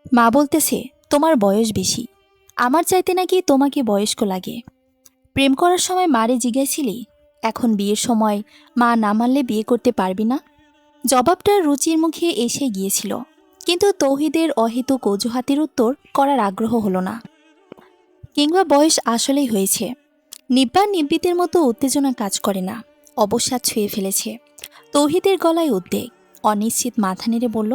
মা বলতেছে তোমার বয়স বেশি, আমার চাইতে নাকি তোমাকে বয়স্ক লাগে। প্রেম করার সময় মারে জিজ্ঞাসিলি, এখন বিয়ের সময় মা না মানলে বিয়ে করতে পারবি না? জবাবটা রুচির মুখে এসে গিয়েছিল, কিন্তু তৌহিদের অহেতুক অজুহাতের উত্তর করার আগ্রহ হলো না। কিংবা বয়স আসলেই হয়েছে, নিব্বা নিব্বিতের মতো উত্তেজনা কাজ করে না, অবসাদ ছুঁয়ে ফেলেছে। তৌহিদের গলায় উদ্বেগ, অনিশ্চিত মাথা নেড়ে বলল,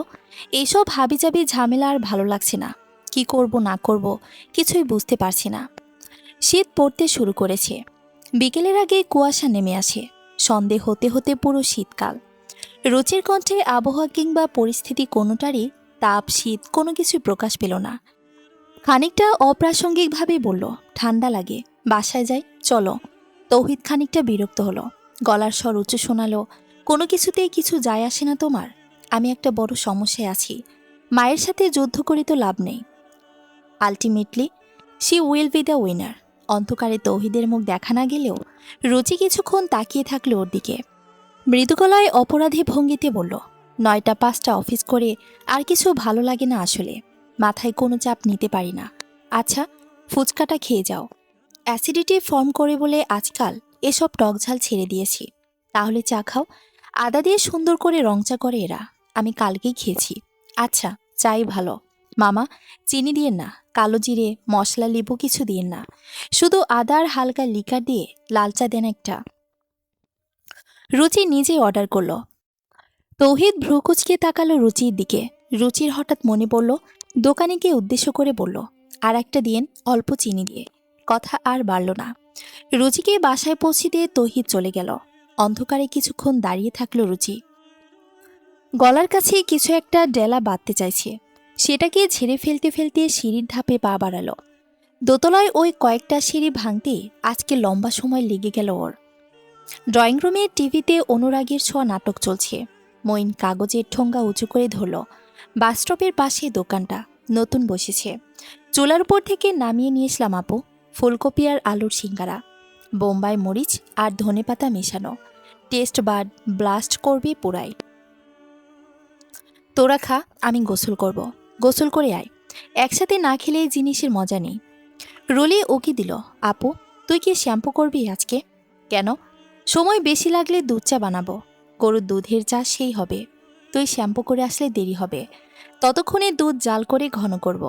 এইসব হাবিজাবি ঝামেলা আর ভালো লাগছে না। কি করব না করব কিছুই বুঝতে পারছি না। শীত পড়তে শুরু করেছে, বিকেলের আগে কুয়াশা নেমে আসে, সন্ধে হতে হতে পুরো শীতকাল। রুচির কণ্ঠে আবহাওয়া কিংবা পরিস্থিতি কোনোটারই তাপ শীত কোনো কিছুই প্রকাশ পেল না। খানিকটা অপ্রাসঙ্গিকভাবে বলল, ঠান্ডা লাগে, বাসায় যাই চলো। তৌহিদ খানিকটা বিরক্ত হলো, গলার স্বর উঁচু শোনালো, কোনো কিছুতেই কিছু যায় আসে না তোমার? আমি একটা বড় সমস্যায় আছি, মায়ের সাথে যুদ্ধ করে তো লাভ নেই। Ultimately she will be the winner. অন্ধকারে তৌহিদের মুখ দেখা না গেলেও রুচি কিছুক্ষণ তাকিয়ে থাকলো ওর দিকে। মৃদুগলায় অপরাধী ভঙ্গিতে বলল, 9টা 5টা অফিস করে আর কিছু ভালো লাগে না আসলে, মাথায় কোনো চাপ নিতে পারি না। আচ্ছা, ফুচকাটা খেয়ে যাও। অ্যাসিডিটি ফর্ম করে বলে আজকাল এসব টকঝাল ছেড়ে দিয়েছি। তাহলে চা খাও, আদা দিয়ে সুন্দর করে রং চা করে এরা, আমি কালকেই খেয়েছি। আচ্ছা, চাই ভালো। মামা, চিনি দিয়েন না, কালো জিরে মশলা লেবু কিছু দিয়েন না, শুধু আদা আর হালকা লিকার দিয়ে লাল চা দেন একটা। রুচি নিজেই অর্ডার করলো। তৌহিদ ভ্রুকুচকে তাকালো রুচির দিকে। রুচির হঠাৎ মনে পড়ল, দোকানিকে উদ্দেশ্য করে বলল, আর একটা দিয়েন, অল্প চিনি দিয়ে। কথা আর বাড়ল না। রুচিকে বাসায় পৌঁছে দিয়ে তৌহিদ চলে গেল। অন্ধকারে কিছুক্ষণ দাঁড়িয়ে থাকলো রুচি। গলার কাছে কিছু একটা ডেলা বাঁধতে চাইছে, সেটাকে ঝেড়ে ফেলতে ফেলতে সিঁড়ির ধাপে পা বাড়ালো। দোতলায় ওই কয়েকটা সিঁড়ি ভাঙতে আজকে লম্বা সময় লেগে গেল ওর। ড্রয়িং রুমে টিভিতে অনুরাগের ছোঁয়া নাটক চলছে। মঈন কাগজের ঠোঙ্গা উঁচু করে ধরল। বাসস্টপের পাশে দোকানটা নতুন বসেছে। চুলার উপর থেকে নামিয়ে নিয়ে এসলাম আপু, ফুলকপি আর আলুর সিঙ্গারা, বোম্বাই মরিচ আর ধনেপাতা মেশানো, টেস্ট বাড ব্লাস্ট করবে পুরাই। তোরা খা, আমি গোসল করব। গোসল করে আয়, একসাথে না খেলে এই জিনিসের মজা নেই। রুলি ওকে দিল, আপু তুই কি শ্যাম্পু করবি আজকে? কেন? সময় বেশি লাগলে দুধ চা বানাবো, গরুর দুধের চা সেই হবে। তুই শ্যাম্পু করে আসলে দেরি হবে, ততক্ষণে দুধ জাল করে ঘন করব।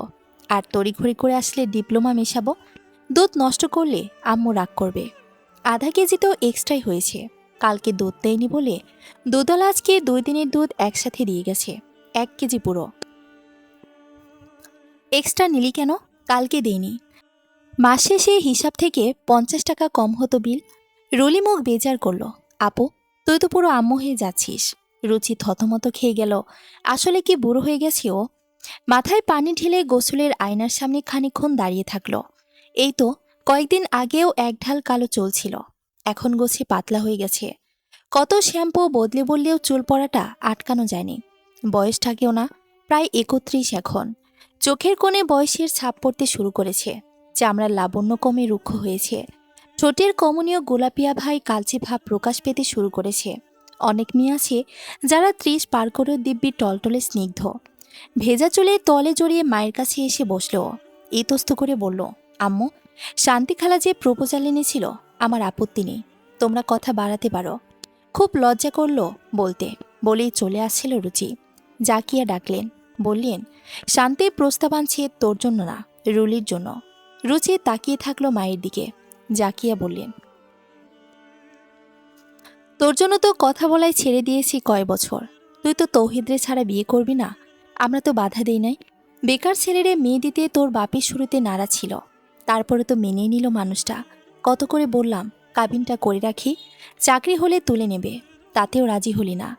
আর তড়িঘড়ি করে আসলে ডিপ্লোমা মেশাবো। দুধ নষ্ট করলে আম্মু রাগ করবে। ½ কেজি তো এক্সট্রাই হয়েছে, কালকে দুধ দেয়নি বলে দুধওয়ালা আজকে 2 দিনের দুধ একসাথে দিয়ে গেছে, 1 কেজি পুরো। এক্সট্রা নিলি কেন? কালকে দেয়নি। মাস শেষে হিসাব থেকে 50 টাকা কম হতো বিল। রুলি মুখ বেজার করল, আপু তুই তো পুরো আম্মু হয়ে যাচ্ছিস। রুচি থতমত খেয়ে গেল, আসলে কি বুড়ো হয়ে গেছি ও। মাথায় পানি ঢেলে গোসলের আয়নার সামনে খানিকক্ষণ দাঁড়িয়ে থাকলো। এই তো কয়েকদিন আগেও এক ঢাল কালো চলছিল, এখন গোছে পাতলা হয়ে গেছে। কত শ্যাম্পু বদলে বললেও চুল পড়াটা আটকানো যায়নি। বয়সটাকেও না, প্রায় 31 এখন। চোখের কোণে বয়সের ছাপ পড়তে শুরু করেছে, চামড়ার লাবণ্য কমে রুক্ষ হয়েছে। ঠোঁটের কমনীয় গোলাপিয়া ভাই কালচে ভাব প্রকাশ পেতে শুরু করেছে। অনেক মেয়ে আছে যারা 30 পার করেও দিব্যি টলটলে স্নিগ্ধ। ভেজা চুলে তলে জড়িয়ে মায়ের কাছে এসে বসল। ইতস্ত করে বলল, আম্মু শান্তি খালা যে প্রপোজাল এনেছিল, আমার আপত্তি নেই, তোমরা কথা বাড়াতে পারো। খুব লজ্জা করলো বলতে, বলেই চলে আসছিল রুচি। জাকিয়া ডাকলেন, বললেন, শান্তির প্রস্তাব আনছে তোর জন্য না, রুলির জন্য। রুচি তাকিয়ে থাকলো মায়ের দিকে। জাকিয়া বললেন, তোর জন্য তো কথা বলাই ছেড়ে দিয়েছি কয় বছর, তুই তো তৌহিদরে ছাড়া বিয়ে করবি না। আমরা তো বাধা দেই নাই। বেকার ছেলেরে মেয়ে দিতে তোর বাপের শুরুতে নাড়া ছিল, তারপরে তো মেনেই নিল মানুষটা। কত করে বললাম কাবিনটা করে রাখি, চাকরি হলে তুলে নেবে, তাতেও রাজি হলি না।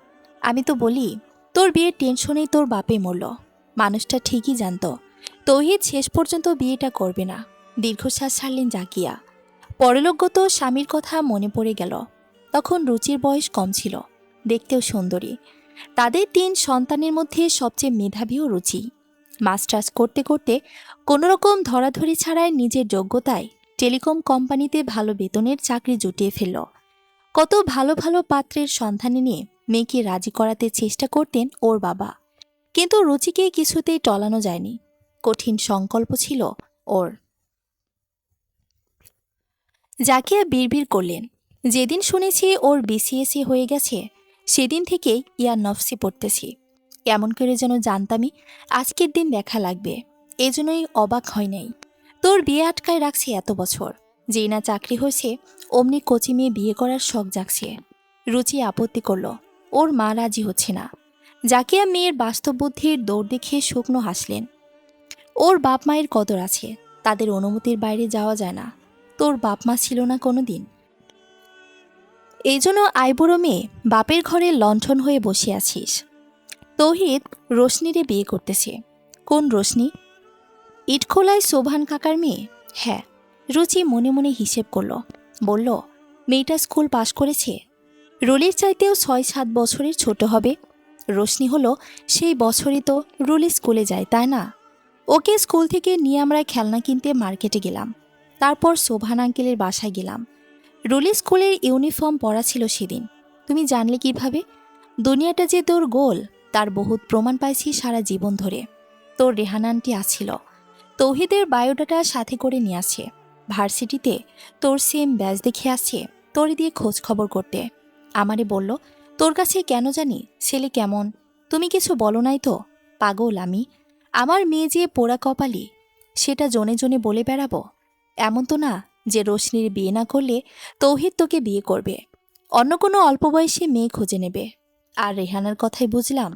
আমি তো বলি তোর বিয়ের টেনশনেই তোর বাপে মরল। মানুষটা ঠিকই জানতো তৌহিদ শেষ পর্যন্ত বিয়েটা করবে না। দীর্ঘশ্বাস ছাড়লেন জাকিয়া। পরলোকগত স্বামীর কথা মনে পড়ে গেল। তখন রুচির বয়স কম ছিল, দেখতেও সুন্দরী। তাদের 3 সন্তানের মধ্যে সবচেয়ে মেধাবীও রুচি। মাস্টার্স করতে করতে কোনোরকম ধরাধরি ছাড়াই নিজের যোগ্যতায় টেলিকম কোম্পানিতে ভালো বেতনের চাকরি জুটিয়ে ফেলল। কত ভালো ভালো পাত্রের সন্ধানে নিয়ে মেয়েকে রাজি করাতে চেষ্টা করতেন ওর বাবা, কিন্তু রুচিকে কিছুতেই টলানো যায়নি। কঠিন সংকল্প ছিল ওর। জাকিয়া বিড়বিড় করলেন, যেদিন শুনেছি ওর বিসিএসি হয়ে গেছে সেদিন থেকেই ইয়ার নফসি পড়তেছি। কেমন করে যেন জানতামই আজকের দিন দেখা লাগবে, এজন্যই অবাক হয় নাই। তোর বিয়ে আটকায় রাখছে এত বছর, যেই না চাকরি হয়েছে অমনি কচি মেয়ে বিয়ে করার শখ জাগছে। রুচি আপত্তি করল, ওর মা রাজি হচ্ছে না। জাকিয়া মেয়ের বাস্তব বুদ্ধির দৌড় দেখে শুকনো হাসলেন। ওর বাপ মায়ের কদর আছে, তাদের অনুমতির বাইরে যাওয়া যায় না। তোর বাপ মা ছিল না কোনো দিন, এই জন্য আইবুড়ো মেয়ে বাপের ঘরে লণ্ঠন হয়ে বসে আছিস। তৌহিদ রোশনিরে বিয়ে করতেছে। কোন রোশনি? ইটখোলায় শোভান কাকার মেয়ে। হ্যাঁ। রুচি মনে মনে হিসেব করল, বলল, মেয়েটা স্কুল পাশ করেছে, রুলির চাইতেও ৬-৭ বছরের ছোট হবে। রোশনি হলো সেই বছরই তো রুলি স্কুলে যায়, তাই না? ওকে স্কুল থেকে নিয়ে আমরা খেলনা কিনতে মার্কেটে গেলাম, তারপর শোভান আঙ্কেলের বাসায় গেলাম। রুলি স্কুলের ইউনিফর্ম পরা ছিল সেদিন। তুমি জানলে কিভাবে? দুনিয়াটা যে তোর গোল তার বহুত প্রমাণ পাইছি সারা জীবন ধরে। তোর রেহান আন্টি আসছিল, তৌহিদের বায়োডাটা সাথে করে নিয়ে আসছে। ভার্সিটিতে তোর সেম ব্যাচ দেখে আসছে তোর দিয়ে খোঁজ খবর করতে। আমারে বলল, তোর কাছে কেন জানি ছেলে কেমন, তুমি কিছু বলো নাই তো? পাগল আমি? আমার মেয়ে যে পোড়া কপালি সেটা জনে জনে বলে বেড়াবো? এমন তো না যে রোশনির বিয়ে না করলে তৌহিদ তোকে বিয়ে করবে, অন্য কোনো অল্প বয়সী মেয়ে খুঁজে নেবে। আর রেহানার কথাই বুঝলাম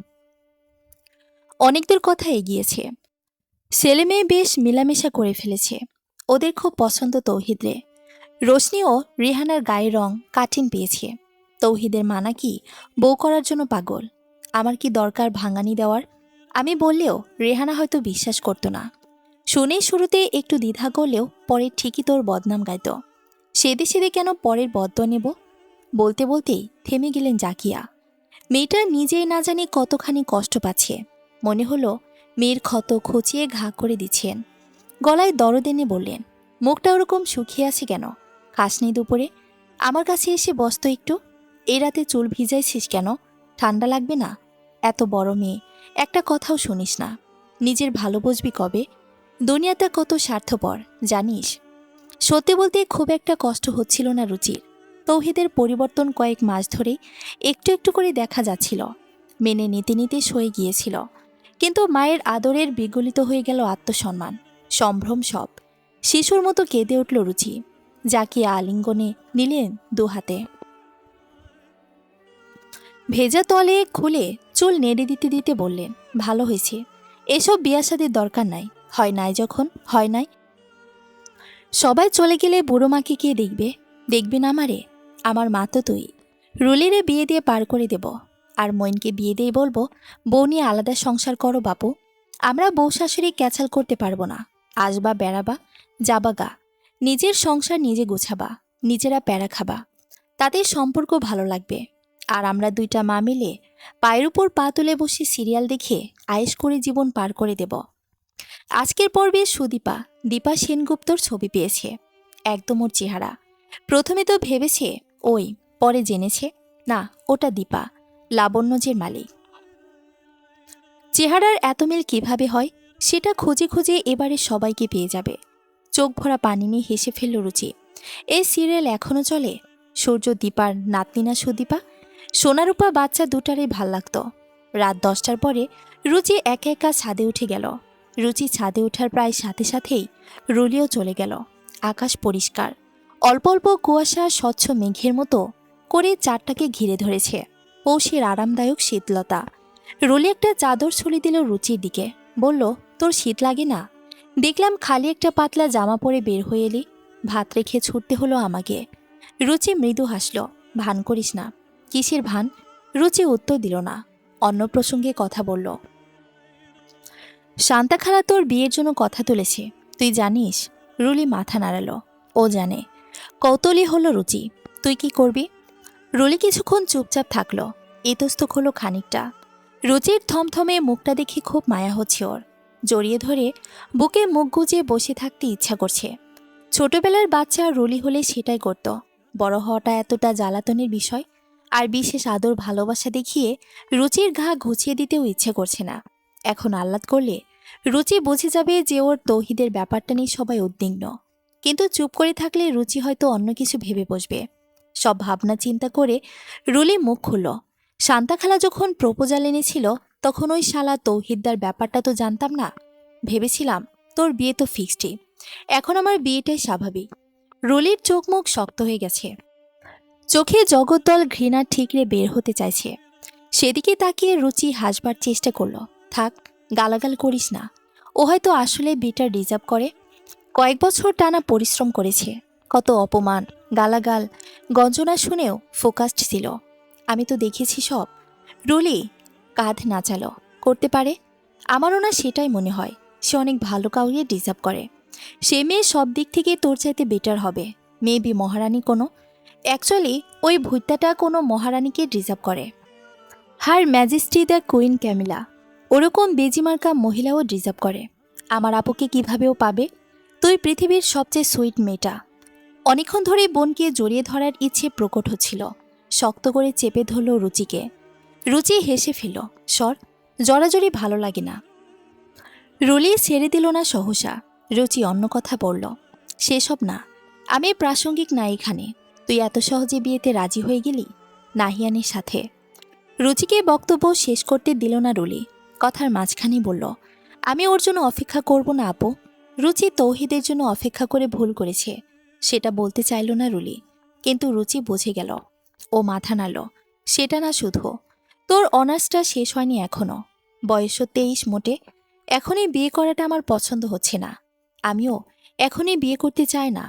অনেকদের কথা এগিয়েছে, ছেলে মেয়ে বেশ মেলামেশা করে ফেলেছে, ওদের খুব পছন্দ তৌহিদরে। রোশনিও রেহানার গায়ের রং কাঠিন পেয়েছে। তৌহিদের মানা কি বউ করার জন্য পাগল। আমার কি দরকার ভাঙানি দেওয়ার? আমি বললেও রেহানা হয়তো বিশ্বাস করত না। শুনে শুরুতে একটু দ্বিধা করলেও পরে ঠিকই তোর বদনাম গাইত। সেদে সেদে কেন পরের বদয়া নেব? বলতে বলতেই থেমে গেলেন জাকিয়া। মেয়েটা নিজেই না জানি কতখানি কষ্ট পাচ্ছে। মনে হলো মেয়ের ক্ষত খুঁচিয়ে ঘা করে দিচ্ছেন। গলায় দরদ এনে বললেন, মুখটা ওরকম শুকিয়ে আছে কেন? খাস নেই দুপুরে? আমার কাছে এসে বসত একটু। এই রাতে চুল ভিজাইছিস কেন? ঠান্ডা লাগবে না? এত বড় মেয়ে, একটা কথাও শুনিস না। নিজের ভালো বুঝবি কবে? দুনিয়াটা কত স্বার্থপর জানিস? সত্যি বলতে খুব একটা কষ্ট হচ্ছিল না রুচির। তৌহিদের পরিবর্তন কয়েক মাস ধরে একটু একটু করে দেখা যাচ্ছিল। মেনে নিতে নিতে সয়ে গিয়েছিল, কিন্তু মায়ের আদরের বিগলিত হয়ে গেল আত্মসম্মান, সম্ভ্রম সব। শিশুর মতো কেঁদে উঠল রুচি। জাকিয়া আলিঙ্গনে নিলেন দুহাতে। ভেজা তলে খুলে চুল নেড়ে দিতে দিতে বললেন, ভালো হয়েছে, এসব বিয়া শাদির দরকার নাই। হয় নাই যখন হয় নাই। সবাই চলে গেলে বুড়ো মাকে কে দেখবে? দেখবি না আমারে? আমার মা তো তুই। রুলিরে বিয়ে দিয়ে পার করে দেব, আর মইনকে বিয়ে দিয়ে বলবো, বউ নিয়ে আলাদা সংসার করো বাপু। আমরা বউ শাশুড়ি ক্যাচাল করতে পারবো না। আসবা বেড়াবা, যাবা গা, নিজের সংসার নিজে গুছাবা, নিজেরা প্যারা খাবা, তাদের সম্পর্ক ভালো লাগবে। আর আমরা দুইটা মা মিলে পায়ের উপর পা তুলে বসে সিরিয়াল দেখে আয়েশ করে জীবন পার করে দেব। আজকের পর্বে সুদীপা দীপা সেনগুপ্তর ছবি পেয়েছে। একদম ওর চেহারা। প্রথমে তো ভেবেছে ওই, পরে জেনেছে না, ওটা দীপা, লাবণ্যজের মালিক। চেহারার এত মিল কিভাবে হয় সেটা খুঁজে খুঁজে এবারে সবাইকে পেয়ে যাবে। চোখ ভরা পানি নিয়ে হেসে ফেলল রুচি। এই সিরিয়াল এখনও চলে। সূর্য দীপার নাতনি না সুদীপা? সোনারূপা বাচ্চা দুটারে ভাল লাগতো। রাত 10টার পরে রুচি একা একা ছাদে উঠে গেল। রুচি ছাদে ওঠার প্রায় সাথে সাথেই রুলিও চলে গেল। আকাশ পরিষ্কার, অল্প অল্প কুয়াশা স্বচ্ছ মেঘের মতো করে চারটাকে ঘিরে ধরেছে। পৌষের আরামদায়ক শীতলতা। রুলি একটা চাদর ছড়ি দিল রুচির দিকে, বলল, তোর শীত লাগে না? দেখলাম খালি একটা পাতলা জামা পরে বের হয়ে এলি। ভাত রেখে ছুটতে হলো আমাকে। রুচি মৃদু হাসল, ভান করিস না। কিসের ভান? রুচি উত্তর দিল না, অন্য প্রসঙ্গে কথা বলল। শান্তা খালা তোর বিয়ের জন্য কথা তুলেছে, তুই জানিস? রুলি মাথা নাড়ালো, ও জানে। কৌতূহলী হলো রুচি, তুই কি করবি? রুলি কিছুক্ষণ চুপচাপ থাকলো, ইতস্তক হলো খানিকটা। রুচির থমথমে মুখটা দেখে খুব মায়া হচ্ছে ওর। জড়িয়ে ধরে বুকে মুখ গুজে বসে থাকতে ইচ্ছা করছে। ছোটবেলার বাচ্চা রুলি হলে সেটাই করত। বড় হওয়াটা এতটা জ্বালাতনের বিষয়, আর বিশেষ আদর ভালোবাসা দেখিয়ে রুচির ঘা ঘুচিয়ে দিতেও ইচ্ছে করছে না। এখন আহ্লাদ করলে রুচি বুঝে যাবে যে ওর তৌহিদের ব্যাপারটা নিয়ে সবাই উদ্বিগ্ন, কিন্তু চুপ করে থাকলে রুচি হয়তো অন্য কিছু ভেবে বসবে। সব ভাবনা চিন্তা করে রুলি মুখ খুলল। শান্তা খালা যখন প্রপোজাল এনেছিল তখন ওই শালা তৌহিদদার ব্যাপারটা তো জানতাম না। ভেবেছিলাম তোর বিয়ে তো ফিক্সডই, এখন আমার বিয়েটাই স্বাভাবিক। রুলির চোখ মুখ শক্ত হয়ে গেছে, চোখে জগদ্দল ঘৃণা ঠিকরে বের হতে চাইছে। সেদিকে তাকিয়ে রুচি হাসবার চেষ্টা করলো। থাক, গালাগাল করিস না, ও হয়তো আসলে বিয়েটা ডিজার্ভ করে। কয়েক বছর টানা পরিশ্রম করেছে, কত অপমান, গালাগাল, গঞ্জনা শুনেও ফোকাসড ছিল। আমি তো দেখেছি সব। রুলি কাঁধ নাচালো। করতে পারে, আমারও না সেটাই মনে হয়। সে অনেক ভালো কাউকে ডিজার্ভ করে। সে মেয়ে সব দিক থেকে তোর চাইতে বেটার হবে, মেবি মহারানী কোনো। অ্যাকচুয়ালি ওই ভূত্যাটা কোনো মহারানীকে ডিজার্ভ করে। হার ম্যাজেস্টি দ্য কুইন ক্যামিলা ওরকম বেজিমার্কা মহিলাও ডিজার্ভ করে। আমার আপুকে কিভাবেও পাবে? তুই পৃথিবীর সবচেয়ে সুইট মেয়েটা। অনেকক্ষণ ধরে বোনকে জড়িয়ে ধরার ইচ্ছে প্রকট হচ্ছিল। শক্ত করে চেপে ধরল রুচিকে। রুচি হেসে ফেলল। সর, জড়াজড়ি ভালো লাগে না। রুলি ছেড়ে দিল না সহসা। রুচি অন্য কথা বলল। সেসব না, আমি প্রাসঙ্গিক না এখানে। তুই এত সহজে বিয়েতে রাজি হয়ে গেলি নাহিয়ানের সাথে। রুচিকে বক্তব্য শেষ করতে দিল না রুলি। কথার মাঝখানে বলল, আমি ওর জন্য অপেক্ষা করব না আপু। রুচি তৌহিদের জন্য অপেক্ষা করে ভুল করেছে সেটা বলতে চাইল না রুলি, কিন্তু রুচি বুঝে গেল। ও মাথা নাড়ল। সেটা না শুধু, তোর অনার্সটা শেষ হয়নি এখনো, বয়সও 23 মোটে। এখনই বিয়ে করাটা আমার পছন্দ হচ্ছে না। আমিও এখনই বিয়ে করতে চাই না।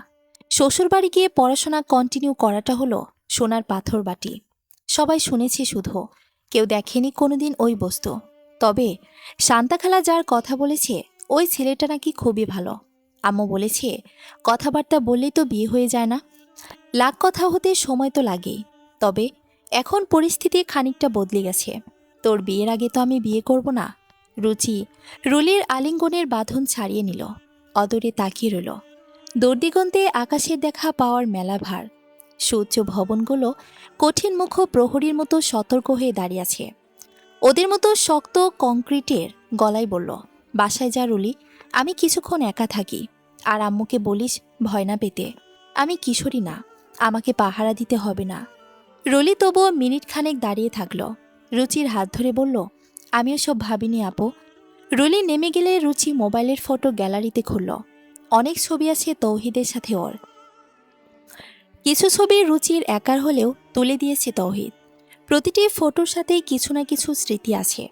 শ্বশুরবাড়ি গিয়ে পড়াশোনা কন্টিনিউ করাটা হলো সোনার পাথর বাটি। সবাই শুনেছে শুধু, কেউ দেখেনি কোনোদিন ওই বস্তু। তবে শান্তা খালা যার কথা বলেছে ওই ছেলেটা নাকি খুবই ভালো। আম্মু বলেছে কথাবার্তা বললেই তো বিয়ে হয়ে যায় না। লাখ কথা হতে সময় তো লাগেই। তবে এখন পরিস্থিতি খানিকটা বদলে গেছে। তোর বিয়ের আগে তো আমি বিয়ে করব না। রুচি রুলির আলিঙ্গনের বাঁধন ছাড়িয়ে নিল। অদূরে তাকিয়ে রইল। দূরদিগন্তে আকাশের দেখা পাওয়ার মেলা ভার। সূর্য ভবনগুলো কঠিন মুখ প্রহরীর মতো সতর্ক হয়ে দাঁড়িয়ে আছে। ওদের মতো শক্ত কংক্রিটের গলায় বলল, বাসায় যা রুলি, আমি কিছুক্ষণ একা থাকি। আর আম্মুকে বলিস ভয় না পেতে। আমি কিশোরী না, আমাকে পাহারা দিতে হবে না। রুলি তবুও মিনিট খানেক দাঁড়িয়ে থাকল। রুচির হাত ধরে বলল, আমিও সব ভাবিনি আপু। রুলি নেমে গেলে রুচি মোবাইলের ফটো গ্যালারিতে খুলল। অনেক ছবি আছে তৌহিদের সাথে ওর। কিছু ছবি রুচির একার হলেও তুলে দিয়েছে তৌহিদ। প্রতিটি ফটোর সাথেই কিছু না কিছু স্মৃতি আছে।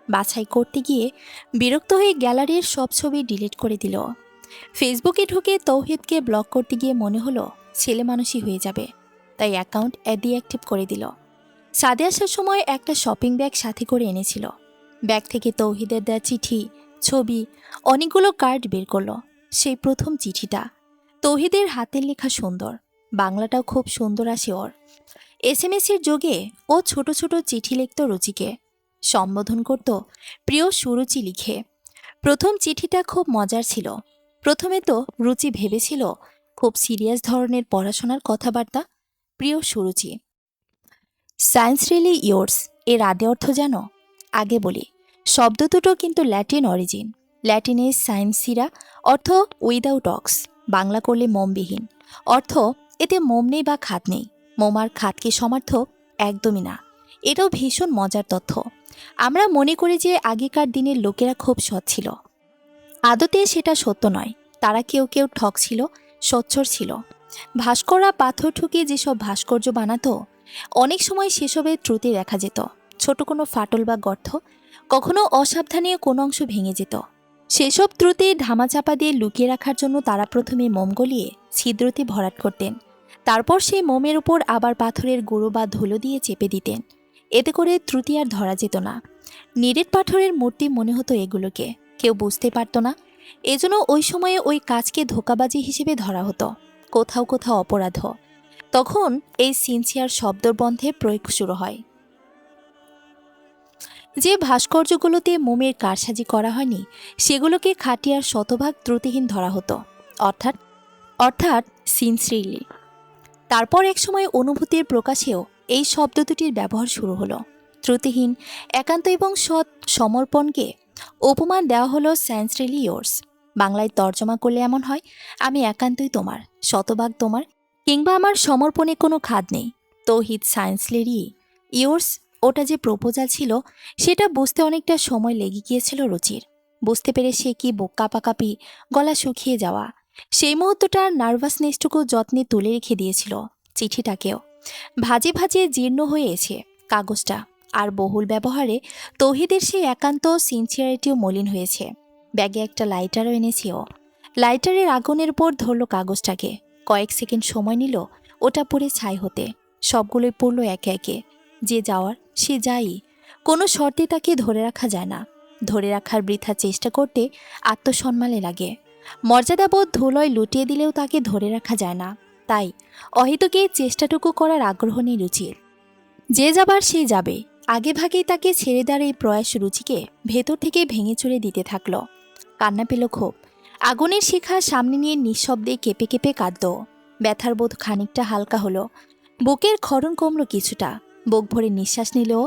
বাছাই করতে গিয়ে বিরক্ত হয়ে গ্যালারির সব ছবি ডিলিট করে দিল। ফেসবুকে ঢুকে তৌহিদকে ব্লক করতে গিয়ে মনে হলো ছেলে মানুষই হয়ে যাবে, তাই অ্যাকাউন্ট ডিঅ্যাক্টিভ করে দিল। ছাদে আসার সময় একটা শপিং ব্যাগ সাথে করে এনেছিল। ব্যাগ থেকে তৌহিদের দেওয়া চিঠি, ছবি, অনেকগুলো কার্ড বের করলো। সেই প্রথম চিঠিটা। তৌহিদের হাতের লেখা সুন্দর, বাংলাটাও খুব সুন্দর আসে ওর। এসএমএসের যোগে ও ছোট ছোট চিঠি লিখত রুচিকে, সম্বোধন করত প্রিয় সুরুচি লিখে। প্রথম চিঠিটা খুব মজার ছিল। প্রথমে তো রুচি ভেবেছিল খুব সিরিয়াস ধরনের পড়াশোনার কথাবার্তা। প্রিয় সুরুচি, সায়েন্স রিলি ইয়োর্স এর আদে অর্থ জানো? আগে বলি, শব্দ দুটো কিন্তু ল্যাটিন অরিজিন। ল্যাটিনে সায়েন্সিরা অর্থ উইদাউট অক্স, বাংলা করলে মোমবিহীন। অর্থ এতে মোম নেই বা খাত নেই। মোম আর খাতকে সমার্থক একদমই না। এটাও ভীষণ মজার তথ্য। আমরা মনে করি যে আগেকার দিনের লোকেরা খুব সৎ ছিল। আদতে সেটা সত্য নয়। তারা কেউ কেউ ঠক ছিল, সোচ্চার ছিল। ভাস্কররা পাথর ঠুকিয়ে যেসব ভাস্কর্য বানাতো, অনেক সময় সেসবের ত্রুটি দেখা যেত। ছোট কোনো ফাটল বা গর্ত, কখনো অসাবধানে কোনো অংশ ভেঙে যেত। সেসব ত্রুটি ধামাচাপা দিয়ে লুকিয়ে রাখার জন্য তারা প্রথমে মোম গলিয়ে ছিদ্রতে ভরাট করতেন। তারপর সেই মোমের উপর আবার পাথরের গুঁড়ো বা ধুলো দিয়ে চেপে দিতেন। এতে করে ত্রুটি আর ধরা যেত না। নিরেট পাথরের মূর্তি মনে হতো এগুলোকে, কেউ বুঝতে পারত না। এজন্য ওই সময়ে ওই কাজকে ধোঁকাবাজি হিসেবে ধরা হতো, কোথাও কোথাও অপরাধ। তখন এই সিনসিয়ার শব্দর বন্ধে প্রয়োগ শুরু হয়। যে ভাস্কর্যগুলোতে মোমের কারসাজি করা হয়নি সেগুলোকে খাঁটি আর শতভাগ ত্রুটিহীন ধরা হতো, অর্থাৎ অর্থাৎ সিনসিয়ারলি। তারপর একসময় অনুভূতির প্রকাশেও এই শব্দ দুটির ব্যবহার শুরু হলো। ত্রুটিহীন, একান্ত এবং সৎ সমর্পণকে উপমান দেওয়া হলো সায়েন্স রিলি ইয়োর্স। বাংলায় তর্জমা করলে এমন হয়, আমি একান্তই তোমার, শতভাগ তোমার, কিংবা আমার সমর্পণে কোনো খাদ নেই। তৌহিদ সায়েন্স রিলি ইয়োর্স, ওটা যে প্রপোজাল ছিল সেটা বুঝতে অনেকটা সময় লেগে গিয়েছিল রুচির। বুঝতে পেরে সে কি বুক কাঁপাকাঁপি, গলা শুকিয়ে যাওয়া। সেই মুহূর্তটার নার্ভাসনেসটুকু যত্নে তুলে রেখে দিয়েছিল চিঠিটাকেও। ভাজে ভাজে জীর্ণ হয়ে এসে কাগজটা, আর বহুল ব্যবহারে তৌহিদের সেই একান্ত সিনসিয়ারিটিও মলিন হয়েছে। ব্যাগে একটা লাইটারও এনেছে ও। লাইটারের আগুনের উপর ধরল কাগজটাকে। কয়েক সেকেন্ড সময় নিল ওটা পড়ে ছাই হতে। সবগুলোই পড়ল একে একে। যে যাওয়ার সে যাই, কোনো শর্তে তাকে ধরে রাখা যায় না। ধরে রাখার বৃথা চেষ্টা করতে আত্মসম্মানে লাগে। মর্যাদাবোধ ধুলোয় লুটিয়ে দিলেও তাকে ধরে রাখা যায় না। তাই অহেতুকে চেষ্টাটুকু করার আগ্রহ নেই রুচির। যে যাবার সে যাবে, আগে ভাগেই তাকে ছেড়ে দেওয়ার এই প্রয়াস রুচিকে ভেতর থেকে ভেঙে চুরে দিতে থাকল। কান্না পেল খুব। আগুনের শিখা সামনে নিয়ে নিঃশব্দে কেঁপে কেঁপে কাঁদল। ব্যথার বোধ খানিকটা হালকা হলো। বুকের ক্ষরণ কমল কিছুটা। বুক ভরে নিঃশ্বাস নিলেও